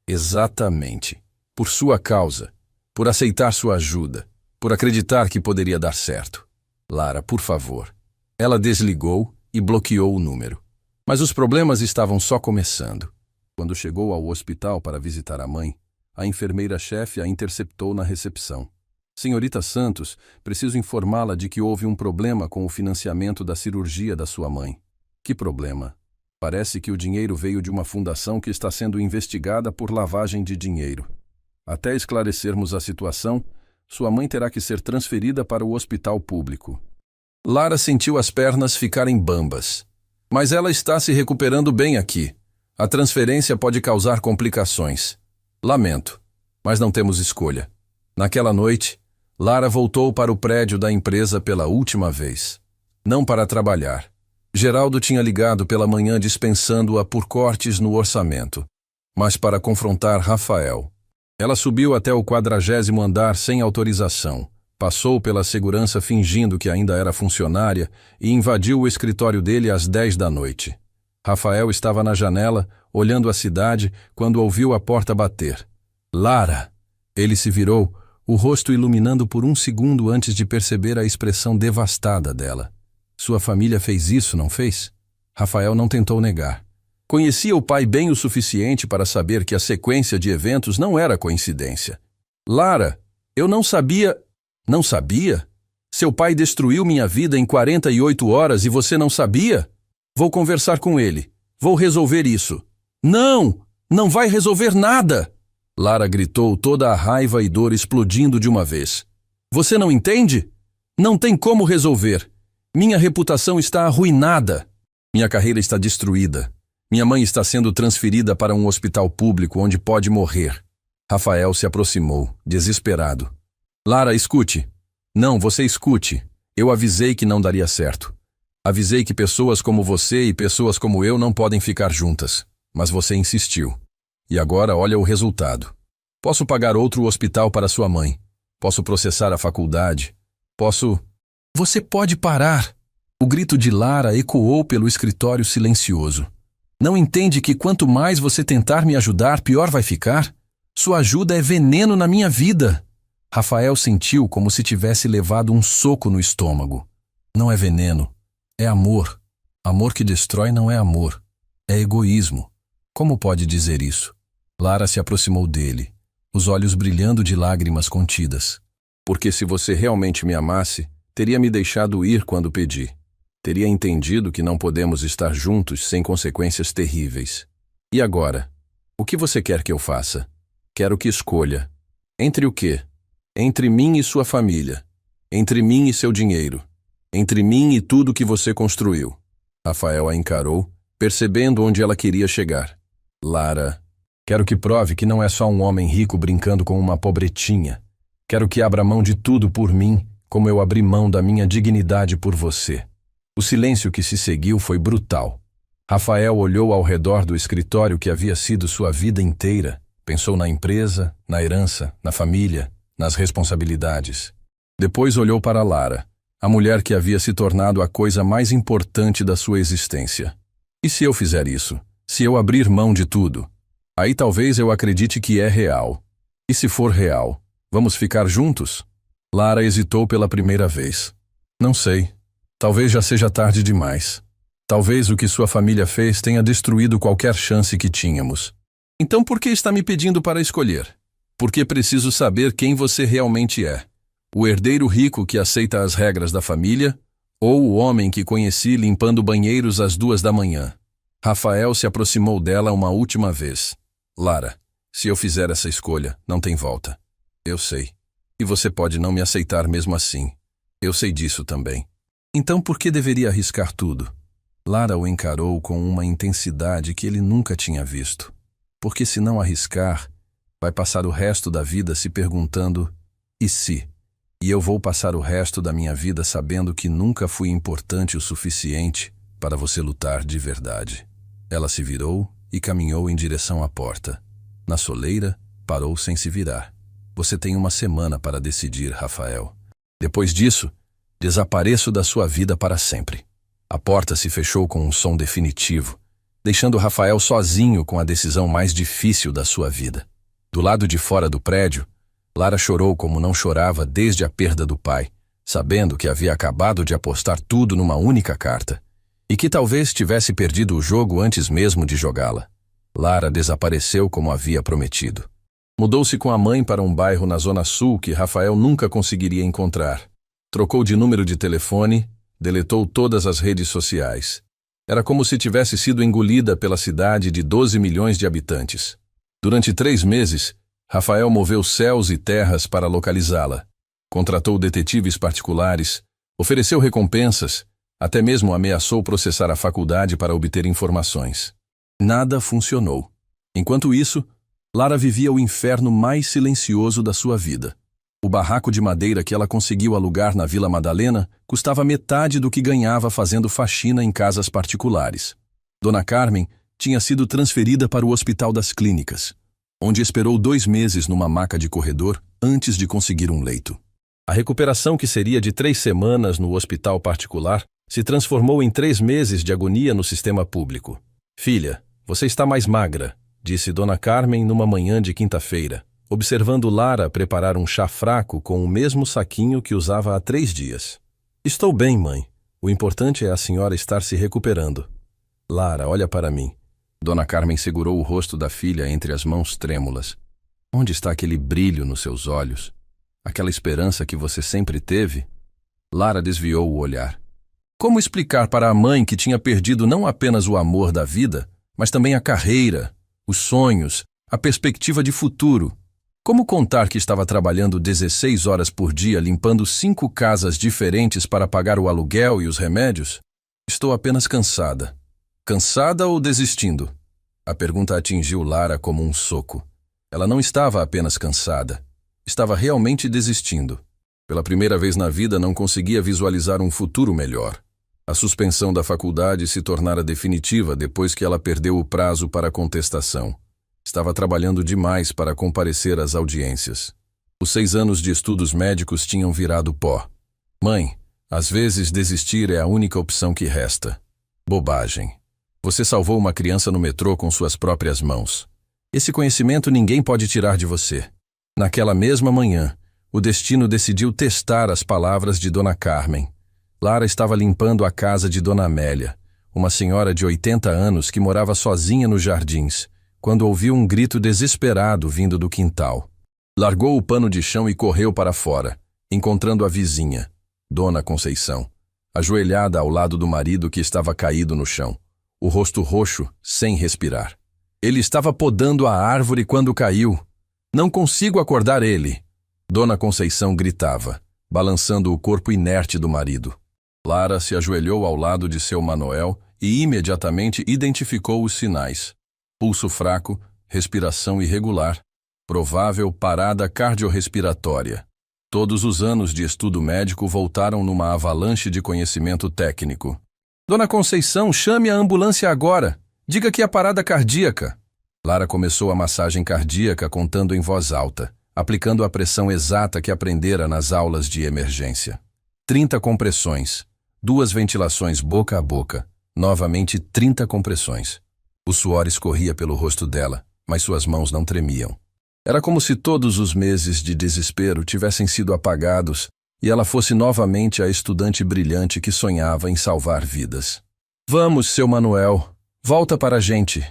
Exatamente. Por sua causa. Por aceitar sua ajuda. Por acreditar que poderia dar certo. Lara, por favor. Ela desligou e bloqueou o número. Mas os problemas estavam só começando. Quando chegou ao hospital para visitar a mãe, a enfermeira-chefe a interceptou na recepção. Senhorita Santos, preciso informá-la de que houve um problema com o financiamento da cirurgia da sua mãe. Que problema? Parece que o dinheiro veio de uma fundação que está sendo investigada por lavagem de dinheiro. Até esclarecermos a situação, sua mãe terá que ser transferida para o hospital público. Lara sentiu as pernas ficarem bambas. Mas ela está se recuperando bem aqui. A transferência pode causar complicações. Lamento, mas não temos escolha. Naquela noite, Lara voltou para o prédio da empresa pela última vez. Não para trabalhar. Geraldo tinha ligado pela manhã dispensando-a por cortes no orçamento, mas para confrontar Rafael. Ela subiu até o 40º andar sem autorização, passou pela segurança fingindo que ainda era funcionária e invadiu o escritório dele às 10 da noite. Rafael estava na janela, olhando a cidade, quando ouviu a porta bater. Lara! Ele se virou, o rosto iluminando por um segundo antes de perceber a expressão devastada dela. Sua família fez isso, não fez? Rafael não tentou negar. Conhecia o pai bem o suficiente para saber que a sequência de eventos não era coincidência. Lara, eu não sabia... Não sabia? Seu pai destruiu minha vida em 48 horas e você não sabia? Vou conversar com ele. Vou resolver isso. Não! Não vai resolver nada! Lara gritou, toda a raiva e dor explodindo de uma vez. Você não entende? Não tem como resolver. Minha reputação está arruinada. Minha carreira está destruída. Minha mãe está sendo transferida para um hospital público onde pode morrer. Rafael se aproximou, desesperado. Lara, escute. Não, você escute. Eu avisei que não daria certo. Avisei que pessoas como você e pessoas como eu não podem ficar juntas. Mas você insistiu. E agora olha o resultado. Posso pagar outro hospital para sua mãe. Posso processar a faculdade. Posso... Você pode parar! O grito de Lara ecoou pelo escritório silencioso. Não entende que quanto mais você tentar me ajudar, pior vai ficar? Sua ajuda é veneno na minha vida. Rafael sentiu como se tivesse levado um soco no estômago. Não é veneno, é amor. Amor que destrói não é amor, é egoísmo. Como pode dizer isso? Lara se aproximou dele, os olhos brilhando de lágrimas contidas. Porque se você realmente me amasse, teria me deixado ir quando pedi. Teria entendido que não podemos estar juntos sem consequências terríveis. E agora? O que você quer que eu faça? Quero que escolha. Entre o quê? Entre mim e sua família. Entre mim e seu dinheiro. Entre mim e tudo que você construiu. Rafael a encarou, percebendo onde ela queria chegar. Lara, quero que prove que não é só um homem rico brincando com uma pobretinha. Quero que abra mão de tudo por mim, como eu abri mão da minha dignidade por você. O silêncio que se seguiu foi brutal. Rafael olhou ao redor do escritório que havia sido sua vida inteira. Pensou na empresa, na herança, na família, nas responsabilidades. Depois olhou para Lara, a mulher que havia se tornado a coisa mais importante da sua existência. E se eu fizer isso? Se eu abrir mão de tudo? Aí talvez eu acredite que é real. E se for real, vamos ficar juntos? Lara hesitou pela primeira vez. Não sei. Talvez já seja tarde demais. Talvez o que sua família fez tenha destruído qualquer chance que tínhamos. Então por que está me pedindo para escolher? Porque preciso saber quem você realmente é. O herdeiro rico que aceita as regras da família ou o homem que conheci limpando banheiros às 2 da manhã? Rafael se aproximou dela uma última vez. Lara, se eu fizer essa escolha, não tem volta. Eu sei. E você pode não me aceitar mesmo assim. Eu sei disso também. Então por que deveria arriscar tudo? Lara o encarou com uma intensidade que ele nunca tinha visto. Porque se não arriscar, vai passar o resto da vida se perguntando, e se? E eu vou passar o resto da minha vida sabendo que nunca fui importante o suficiente para você lutar de verdade. Ela se virou e caminhou em direção à porta. Na soleira, parou sem se virar. Você tem uma semana para decidir, Rafael. Depois disso, desapareço da sua vida para sempre. A porta se fechou com um som definitivo, deixando Rafael sozinho com a decisão mais difícil da sua vida. Do lado de fora do prédio, Lara chorou como não chorava desde a perda do pai, sabendo que havia acabado de apostar tudo numa única carta, e que talvez tivesse perdido o jogo antes mesmo de jogá-la. Lara desapareceu como havia prometido. Mudou-se com a mãe para um bairro na Zona Sul que Rafael nunca conseguiria encontrar. Trocou de número de telefone, deletou todas as redes sociais. Era como se tivesse sido engolida pela cidade de 12 milhões de habitantes. Durante 3 meses, Rafael moveu céus e terras para localizá-la. Contratou detetives particulares, ofereceu recompensas, até mesmo ameaçou processar a faculdade para obter informações. Nada funcionou. Enquanto isso, Lara vivia o inferno mais silencioso da sua vida. O barraco de madeira que ela conseguiu alugar na Vila Madalena custava metade do que ganhava fazendo faxina em casas particulares. Dona Carmen tinha sido transferida para o Hospital das Clínicas, onde esperou 2 meses numa maca de corredor antes de conseguir um leito. A recuperação, que seria de 3 semanas no hospital particular, se transformou em 3 meses de agonia no sistema público. Filha, você está mais magra, disse Dona Carmen numa manhã de quinta-feira, observando Lara preparar um chá fraco com o mesmo saquinho que usava há 3 dias. Estou bem, mãe. O importante é a senhora estar se recuperando. Lara, olha para mim. Dona Carmen segurou o rosto da filha entre as mãos trêmulas. Onde está aquele brilho nos seus olhos? Aquela esperança que você sempre teve? Lara desviou o olhar. Como explicar para a mãe que tinha perdido não apenas o amor da vida, mas também a carreira, os sonhos, a perspectiva de futuro? Como contar que estava trabalhando 16 horas por dia limpando 5 casas diferentes para pagar o aluguel e os remédios? Estou apenas cansada. Cansada ou desistindo? A pergunta atingiu Lara como um soco. Ela não estava apenas cansada. Estava realmente desistindo. Pela primeira vez na vida não conseguia visualizar um futuro melhor. A suspensão da faculdade se tornara definitiva depois que ela perdeu o prazo para a contestação. Estava trabalhando demais para comparecer às audiências. Os 6 anos de estudos médicos tinham virado pó. Mãe, às vezes desistir é a única opção que resta. Bobagem. Você salvou uma criança no metrô com suas próprias mãos. Esse conhecimento ninguém pode tirar de você. Naquela mesma manhã, o destino decidiu testar as palavras de Dona Carmen. Lara estava limpando a casa de Dona Amélia, uma senhora de 80 anos que morava sozinha nos jardins, quando ouviu um grito desesperado vindo do quintal. Largou o pano de chão e correu para fora, encontrando a vizinha, Dona Conceição, ajoelhada ao lado do marido que estava caído no chão, o rosto roxo, sem respirar. Ele estava podando a árvore quando caiu. Não consigo acordar ele. Dona Conceição gritava, balançando o corpo inerte do marido. Lara se ajoelhou ao lado de seu Manuel e imediatamente identificou os sinais. Pulso fraco, respiração irregular, provável parada cardiorrespiratória. Todos os anos de estudo médico voltaram numa avalanche de conhecimento técnico. Dona Conceição, chame a ambulância agora. Diga que é parada cardíaca. Lara começou a massagem cardíaca contando em voz alta, aplicando a pressão exata que aprendera nas aulas de emergência. 30 compressões, 2 ventilações boca a boca, novamente 30 compressões. O suor escorria pelo rosto dela, mas suas mãos não tremiam. Era como se todos os meses de desespero tivessem sido apagados e ela fosse novamente a estudante brilhante que sonhava em salvar vidas. Vamos, seu Manuel, volta para a gente.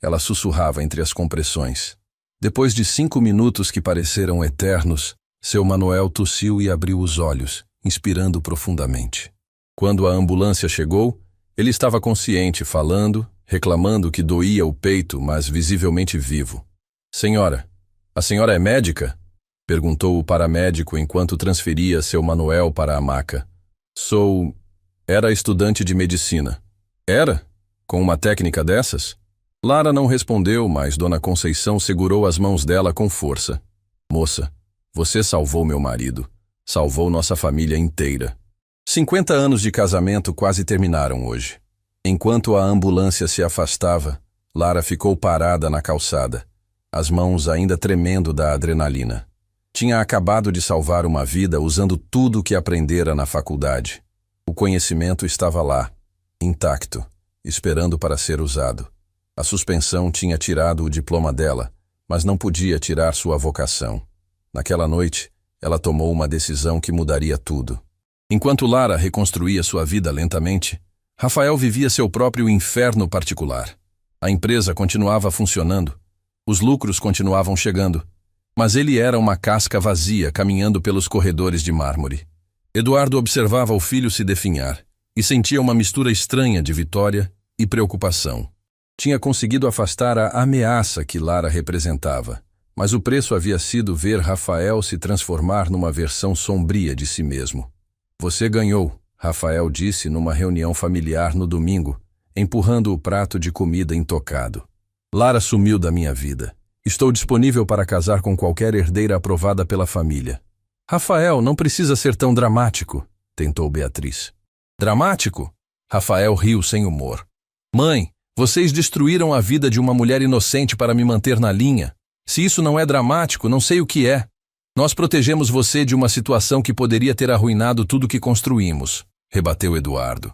Ela sussurrava entre as compressões. Depois de 5 minutos que pareceram eternos, seu Manuel tossiu e abriu os olhos, inspirando profundamente. Quando a ambulância chegou, ele estava consciente, falando, reclamando que doía o peito, mas visivelmente vivo. Senhora, a senhora é médica? Perguntou o paramédico enquanto transferia seu Manuel para a maca. Era estudante de medicina. Era? Com uma técnica dessas? Lara não respondeu, mas Dona Conceição segurou as mãos dela com força. Moça, você salvou meu marido. Salvou nossa família inteira. 50 anos de casamento quase terminaram hoje. Enquanto a ambulância se afastava, Lara ficou parada na calçada, as mãos ainda tremendo da adrenalina. Tinha acabado de salvar uma vida usando tudo o que aprendera na faculdade. O conhecimento estava lá, intacto, esperando para ser usado. A suspensão tinha tirado o diploma dela, mas não podia tirar sua vocação. Naquela noite, ela tomou uma decisão que mudaria tudo. Enquanto Lara reconstruía sua vida lentamente, Rafael vivia seu próprio inferno particular. A empresa continuava funcionando, os lucros continuavam chegando, mas ele era uma casca vazia caminhando pelos corredores de mármore. Eduardo observava o filho se definhar e sentia uma mistura estranha de vitória e preocupação. Tinha conseguido afastar a ameaça que Lara representava, mas o preço havia sido ver Rafael se transformar numa versão sombria de si mesmo. Você ganhou, Rafael disse numa reunião familiar no domingo, empurrando o prato de comida intocado. Lara sumiu da minha vida. Estou disponível para casar com qualquer herdeira aprovada pela família. Rafael, não precisa ser tão dramático, tentou Beatriz. Dramático? Rafael riu sem humor. Mãe, vocês destruíram a vida de uma mulher inocente para me manter na linha. Se isso não é dramático, não sei o que é. Nós protegemos você de uma situação que poderia ter arruinado tudo que construímos, rebateu Eduardo.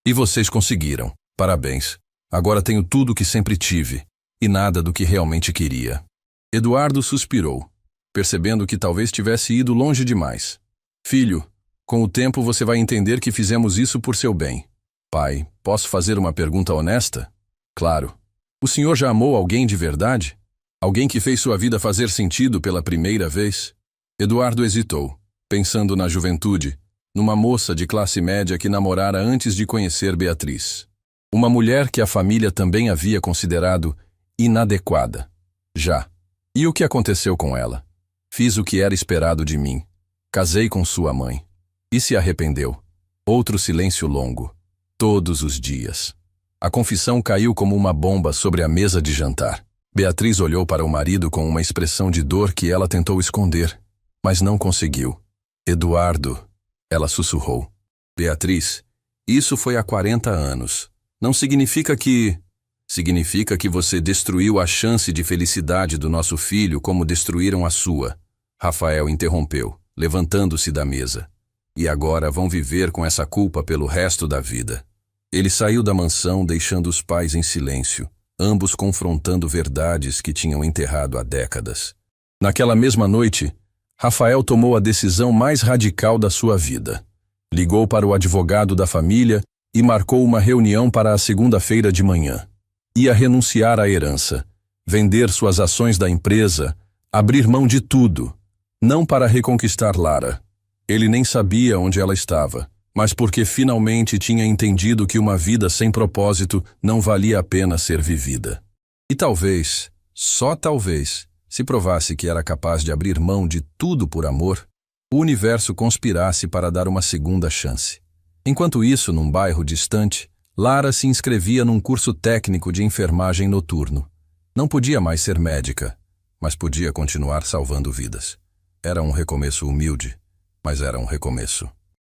E vocês conseguiram. Parabéns. Agora tenho tudo o que sempre tive, e nada do que realmente queria. Eduardo suspirou, percebendo que talvez tivesse ido longe demais. Filho, com o tempo você vai entender que fizemos isso por seu bem. Pai, posso fazer uma pergunta honesta? Claro. O senhor já amou alguém de verdade? Alguém que fez sua vida fazer sentido pela primeira vez? Eduardo hesitou, pensando na juventude, numa moça de classe média que namorara antes de conhecer Beatriz. Uma mulher que a família também havia considerado inadequada. Já. E o que aconteceu com ela? Fiz o que era esperado de mim. Casei com sua mãe. E se arrependeu. Outro silêncio longo. Todos os dias. A confissão caiu como uma bomba sobre a mesa de jantar. Beatriz olhou para o marido com uma expressão de dor que ela tentou esconder, mas não conseguiu. Eduardo, ela sussurrou. Beatriz, Isso foi há 40 anos. Não significa que... Significa que você destruiu a chance de felicidade do nosso filho como destruíram a sua. Rafael interrompeu, levantando-se da mesa. E agora vão viver com essa culpa pelo resto da vida. Ele saiu da mansão deixando os pais em silêncio, ambos confrontando verdades que tinham enterrado há décadas. Naquela mesma noite, Rafael tomou a decisão mais radical da sua vida. Ligou para o advogado da família e marcou uma reunião para a segunda-feira de manhã. Ia renunciar à herança, vender suas ações da empresa, abrir mão de tudo, não para reconquistar Lara. Ele nem sabia onde ela estava, mas porque finalmente tinha entendido que uma vida sem propósito não valia a pena ser vivida. E talvez, só talvez, se provasse que era capaz de abrir mão de tudo por amor, o universo conspirasse para dar uma segunda chance. Enquanto isso, num bairro distante, Lara se inscrevia num curso técnico de enfermagem noturno. Não podia mais ser médica, mas podia continuar salvando vidas. Era um recomeço humilde, mas era um recomeço.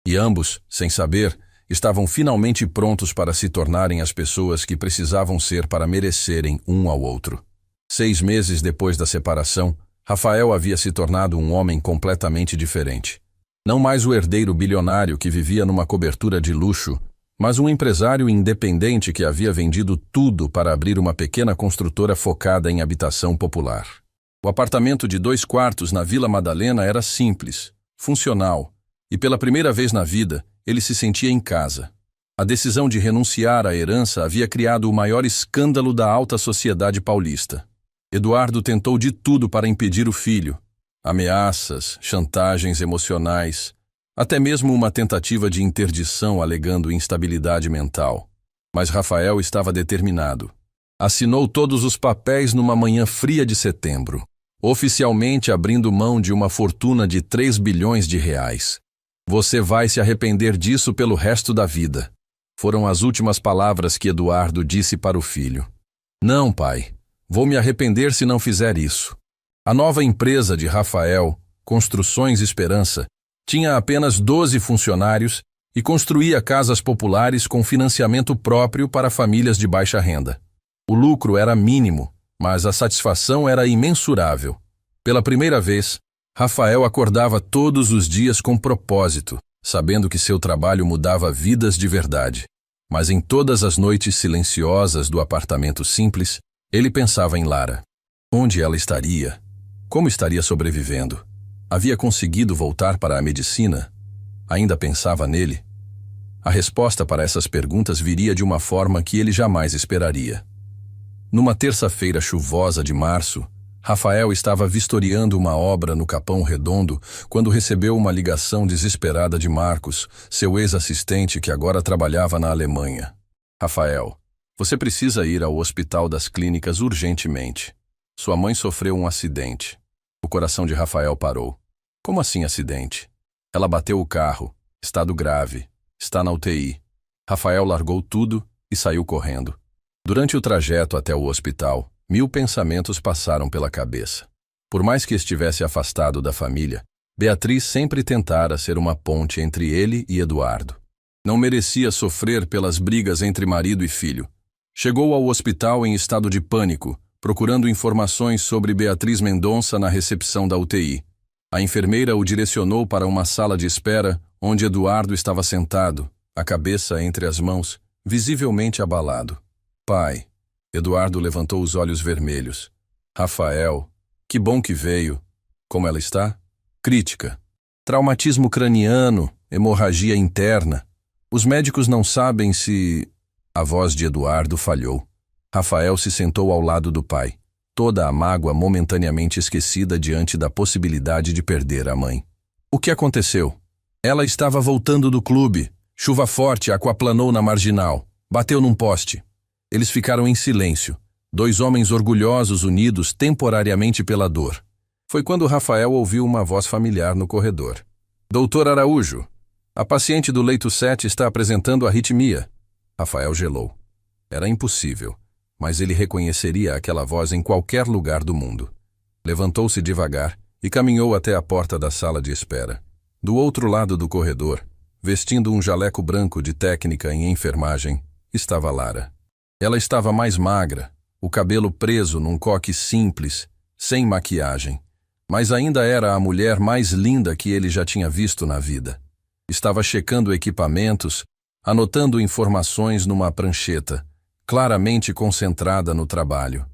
E ambos, sem saber, estavam finalmente prontos para se tornarem as pessoas que precisavam ser para merecerem um ao outro. 6 meses depois da separação, Rafael havia se tornado um homem completamente diferente. Não mais o herdeiro bilionário que vivia numa cobertura de luxo, mas um empresário independente que havia vendido tudo para abrir uma pequena construtora focada em habitação popular. O apartamento de 2 quartos na Vila Madalena era simples, funcional, e pela primeira vez na vida, ele se sentia em casa. A decisão de renunciar à herança havia criado o maior escândalo da alta sociedade paulista. Eduardo tentou de tudo para impedir o filho. Ameaças, chantagens emocionais, até mesmo uma tentativa de interdição alegando instabilidade mental. Mas Rafael estava determinado. Assinou todos os papéis numa manhã fria de setembro, oficialmente abrindo mão de uma fortuna de 3 bilhões de reais. Você vai se arrepender disso pelo resto da vida. Foram as últimas palavras que Eduardo disse para o filho. Não, pai. Vou me arrepender se não fizer isso. A nova empresa de Rafael, Construções Esperança, tinha apenas 12 funcionários e construía casas populares com financiamento próprio para famílias de baixa renda. O lucro era mínimo, mas a satisfação era imensurável. Pela primeira vez, Rafael acordava todos os dias com propósito, sabendo que seu trabalho mudava vidas de verdade. Mas em todas as noites silenciosas do apartamento simples, ele pensava em Lara. Onde ela estaria? Como estaria sobrevivendo? Havia conseguido voltar para a medicina? Ainda pensava nele? A resposta para essas perguntas viria de uma forma que ele jamais esperaria. Numa terça-feira chuvosa de março, Rafael estava vistoriando uma obra no Capão Redondo quando recebeu uma ligação desesperada de Marcos, seu ex-assistente que agora trabalhava na Alemanha. Rafael, você precisa ir ao Hospital das Clínicas urgentemente. Sua mãe sofreu um acidente. O coração de Rafael parou. Como assim acidente? Ela bateu o carro. Estado grave. Está na UTI. Rafael largou tudo e saiu correndo. Durante o trajeto até o hospital, 1000 pensamentos passaram pela cabeça. Por mais que estivesse afastado da família, Beatriz sempre tentara ser uma ponte entre ele e Eduardo. Não merecia sofrer pelas brigas entre marido e filho. Chegou ao hospital em estado de pânico, procurando informações sobre Beatriz Mendonça na recepção da UTI. A enfermeira o direcionou para uma sala de espera, onde Eduardo estava sentado, a cabeça entre as mãos, visivelmente abalado. Pai. Eduardo levantou os olhos vermelhos. Rafael. Que bom que veio. Como ela está? Crítica. Traumatismo craniano, hemorragia interna. Os médicos não sabem se... A voz de Eduardo falhou. Rafael se sentou ao lado do pai, toda a mágoa momentaneamente esquecida diante da possibilidade de perder a mãe. O que aconteceu? Ela estava voltando do clube. Chuva forte aquaplanou na marginal. Bateu num poste. Eles ficaram em silêncio, 2 homens orgulhosos unidos temporariamente pela dor. Foi quando Rafael ouviu uma voz familiar no corredor. Doutor Araújo, a paciente do leito 7 está apresentando arritmia. Rafael gelou. Era impossível. Mas ele reconheceria aquela voz em qualquer lugar do mundo. Levantou-se devagar e caminhou até a porta da sala de espera. Do outro lado do corredor, vestindo um jaleco branco de técnica em enfermagem, estava Lara. Ela estava mais magra, o cabelo preso num coque simples, sem maquiagem, mas ainda era a mulher mais linda que ele já tinha visto na vida. Estava checando equipamentos, anotando informações numa prancheta, claramente concentrada no trabalho.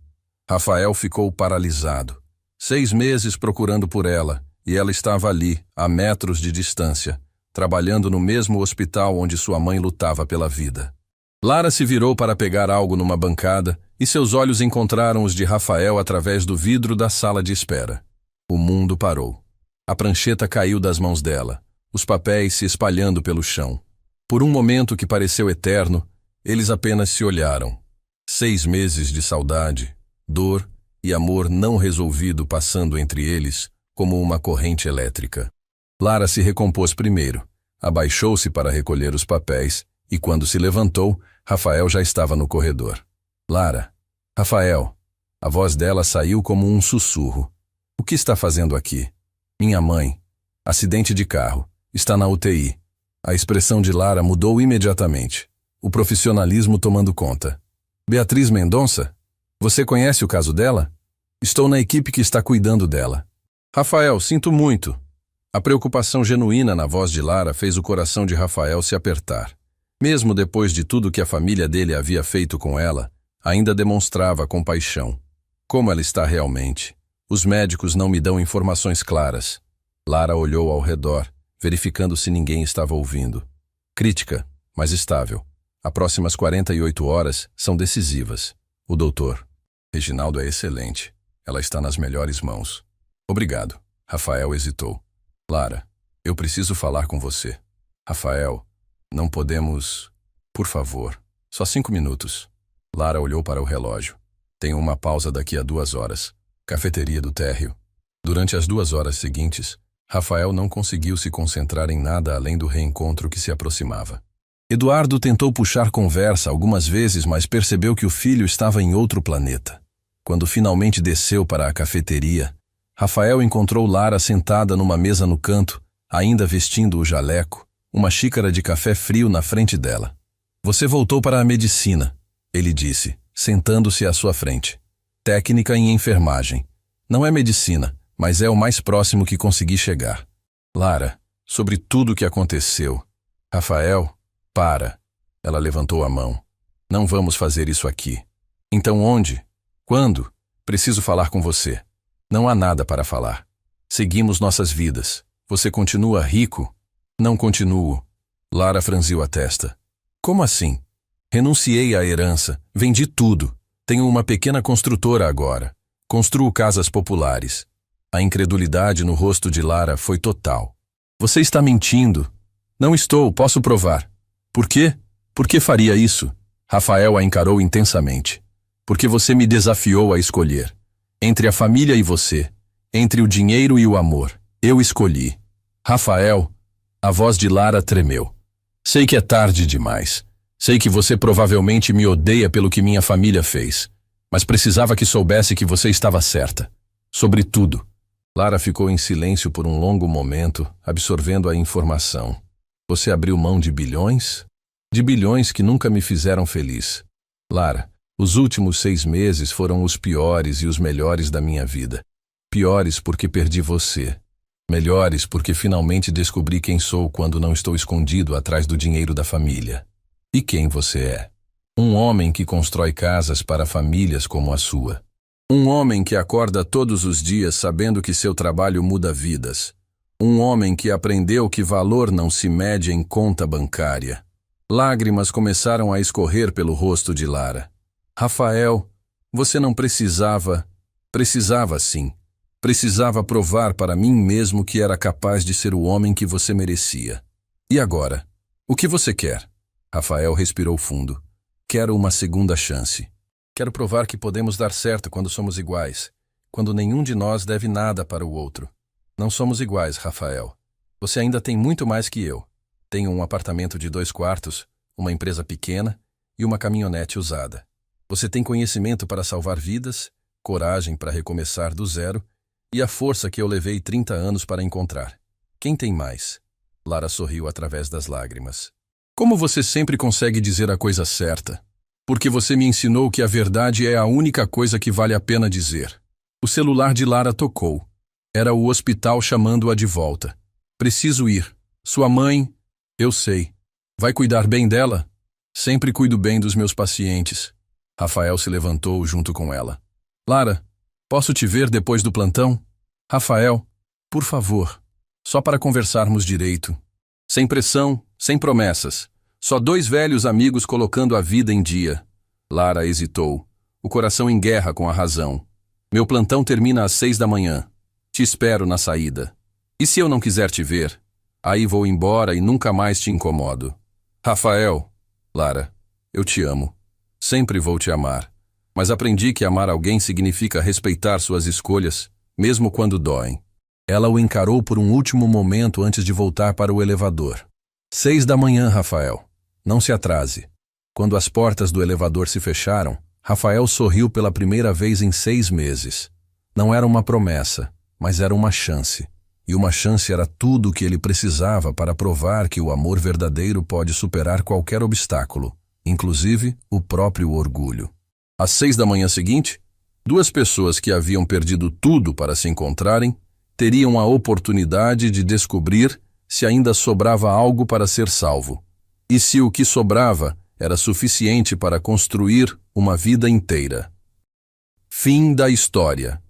Rafael ficou paralisado. 6 meses procurando por ela, e ela estava ali, a metros de distância, trabalhando no mesmo hospital onde sua mãe lutava pela vida. Lara se virou para pegar algo numa bancada e seus olhos encontraram os de Rafael através do vidro da sala de espera. O mundo parou. A prancheta caiu das mãos dela, os papéis se espalhando pelo chão. Por um momento que pareceu eterno, eles apenas se olharam. 6 meses de saudade, dor e amor não resolvido passando entre eles como uma corrente elétrica. Lara se recompôs primeiro, abaixou-se para recolher os papéis e quando se levantou, Rafael já estava no corredor. Lara, Rafael. A voz dela saiu como um sussurro. O que está fazendo aqui? Minha mãe. Acidente de carro. Está na UTI. A expressão de Lara mudou imediatamente. O profissionalismo tomando conta. Beatriz Mendonça? Você conhece o caso dela? Estou na equipe que está cuidando dela. Rafael, sinto muito. A preocupação genuína na voz de Lara fez o coração de Rafael se apertar. Mesmo depois de tudo que a família dele havia feito com ela, ainda demonstrava compaixão. Como ela está realmente? Os médicos não me dão informações claras. Lara olhou ao redor, verificando se ninguém estava ouvindo. Crítica, mas estável. As próximas 48 horas são decisivas. O doutor. Reginaldo é excelente. Ela está nas melhores mãos. Obrigado. Rafael hesitou. Lara, eu preciso falar com você. Rafael, não podemos... Por favor, só 5 minutos. Lara olhou para o relógio. Tenho uma pausa daqui a 2 horas. Cafeteria do térreo. Durante as 2 horas seguintes, Rafael não conseguiu se concentrar em nada além do reencontro que se aproximava. Eduardo tentou puxar conversa algumas vezes, mas percebeu que o filho estava em outro planeta. Quando finalmente desceu para a cafeteria, Rafael encontrou Lara sentada numa mesa no canto, ainda vestindo o jaleco, uma xícara de café frio na frente dela. Você voltou para a medicina, ele disse, sentando-se à sua frente. Técnica em enfermagem. Não é medicina, mas é o mais próximo que consegui chegar. Lara, sobre tudo o que aconteceu. Rafael, para. Ela levantou a mão. Não vamos fazer isso aqui. Então onde? Quando? Preciso falar com você. Não há nada para falar. Seguimos nossas vidas. Você continua rico? Não continuo. Lara franziu a testa. Como assim? Renunciei à herança, vendi tudo. Tenho uma pequena construtora agora. Construo casas populares. A incredulidade no rosto de Lara foi total. Você está mentindo. Não estou, posso provar. Por quê? Por que faria isso? Rafael a encarou intensamente. Porque você me desafiou a escolher. Entre a família e você. Entre o dinheiro e o amor. Eu escolhi. Rafael, a voz de Lara tremeu. Sei que é tarde demais. Sei que você provavelmente me odeia pelo que minha família fez. Mas precisava que soubesse que você estava certa. Sobre tudo. Lara ficou em silêncio por um longo momento, absorvendo a informação. Você abriu mão de bilhões? De bilhões que nunca me fizeram feliz. Lara, os últimos 6 meses foram os piores e os melhores da minha vida. Piores porque perdi você. Melhores porque finalmente descobri quem sou quando não estou escondido atrás do dinheiro da família. E quem você é? Um homem que constrói casas para famílias como a sua. Um homem que acorda todos os dias sabendo que seu trabalho muda vidas. Um homem que aprendeu que valor não se mede em conta bancária. Lágrimas começaram a escorrer pelo rosto de Lara. Rafael, você não precisava... Precisava sim. Precisava provar para mim mesmo que era capaz de ser o homem que você merecia. E agora? O que você quer? Rafael respirou fundo. Quero uma segunda chance. Quero provar que podemos dar certo quando somos iguais, quando nenhum de nós deve nada para o outro. Não somos iguais, Rafael. Você ainda tem muito mais que eu. Tenho um apartamento de 2 quartos, uma empresa pequena e uma caminhonete usada. Você tem conhecimento para salvar vidas, coragem para recomeçar do zero e a força que eu levei 30 anos para encontrar. Quem tem mais? Lara sorriu através das lágrimas. Como você sempre consegue dizer a coisa certa? Porque você me ensinou que a verdade é a única coisa que vale a pena dizer. O celular de Lara tocou. Era o hospital chamando-a de volta. Preciso ir. Sua mãe... Eu sei. Vai cuidar bem dela? Sempre cuido bem dos meus pacientes. Rafael se levantou junto com ela. Lara, posso te ver depois do plantão? Rafael, por favor. Só para conversarmos direito. Sem pressão, sem promessas. Só dois velhos amigos colocando a vida em dia. Lara hesitou, o coração em guerra com a razão. Meu plantão termina às 6 da manhã. Te espero na saída. E se eu não quiser te ver? Aí vou embora e nunca mais te incomodo. Rafael, Lara, eu te amo. Sempre vou te amar. Mas aprendi que amar alguém significa respeitar suas escolhas, mesmo quando doem. Ela o encarou por um último momento antes de voltar para o elevador. 6 da manhã, Rafael. Não se atrase. Quando as portas do elevador se fecharam, Rafael sorriu pela primeira vez em 6 meses. Não era uma promessa, mas era uma chance. E uma chance era tudo o que ele precisava para provar que o amor verdadeiro pode superar qualquer obstáculo, inclusive o próprio orgulho. Às 6 da manhã seguinte, duas pessoas que haviam perdido tudo para se encontrarem teriam a oportunidade de descobrir se ainda sobrava algo para ser salvo, e se o que sobrava era suficiente para construir uma vida inteira. Fim da história.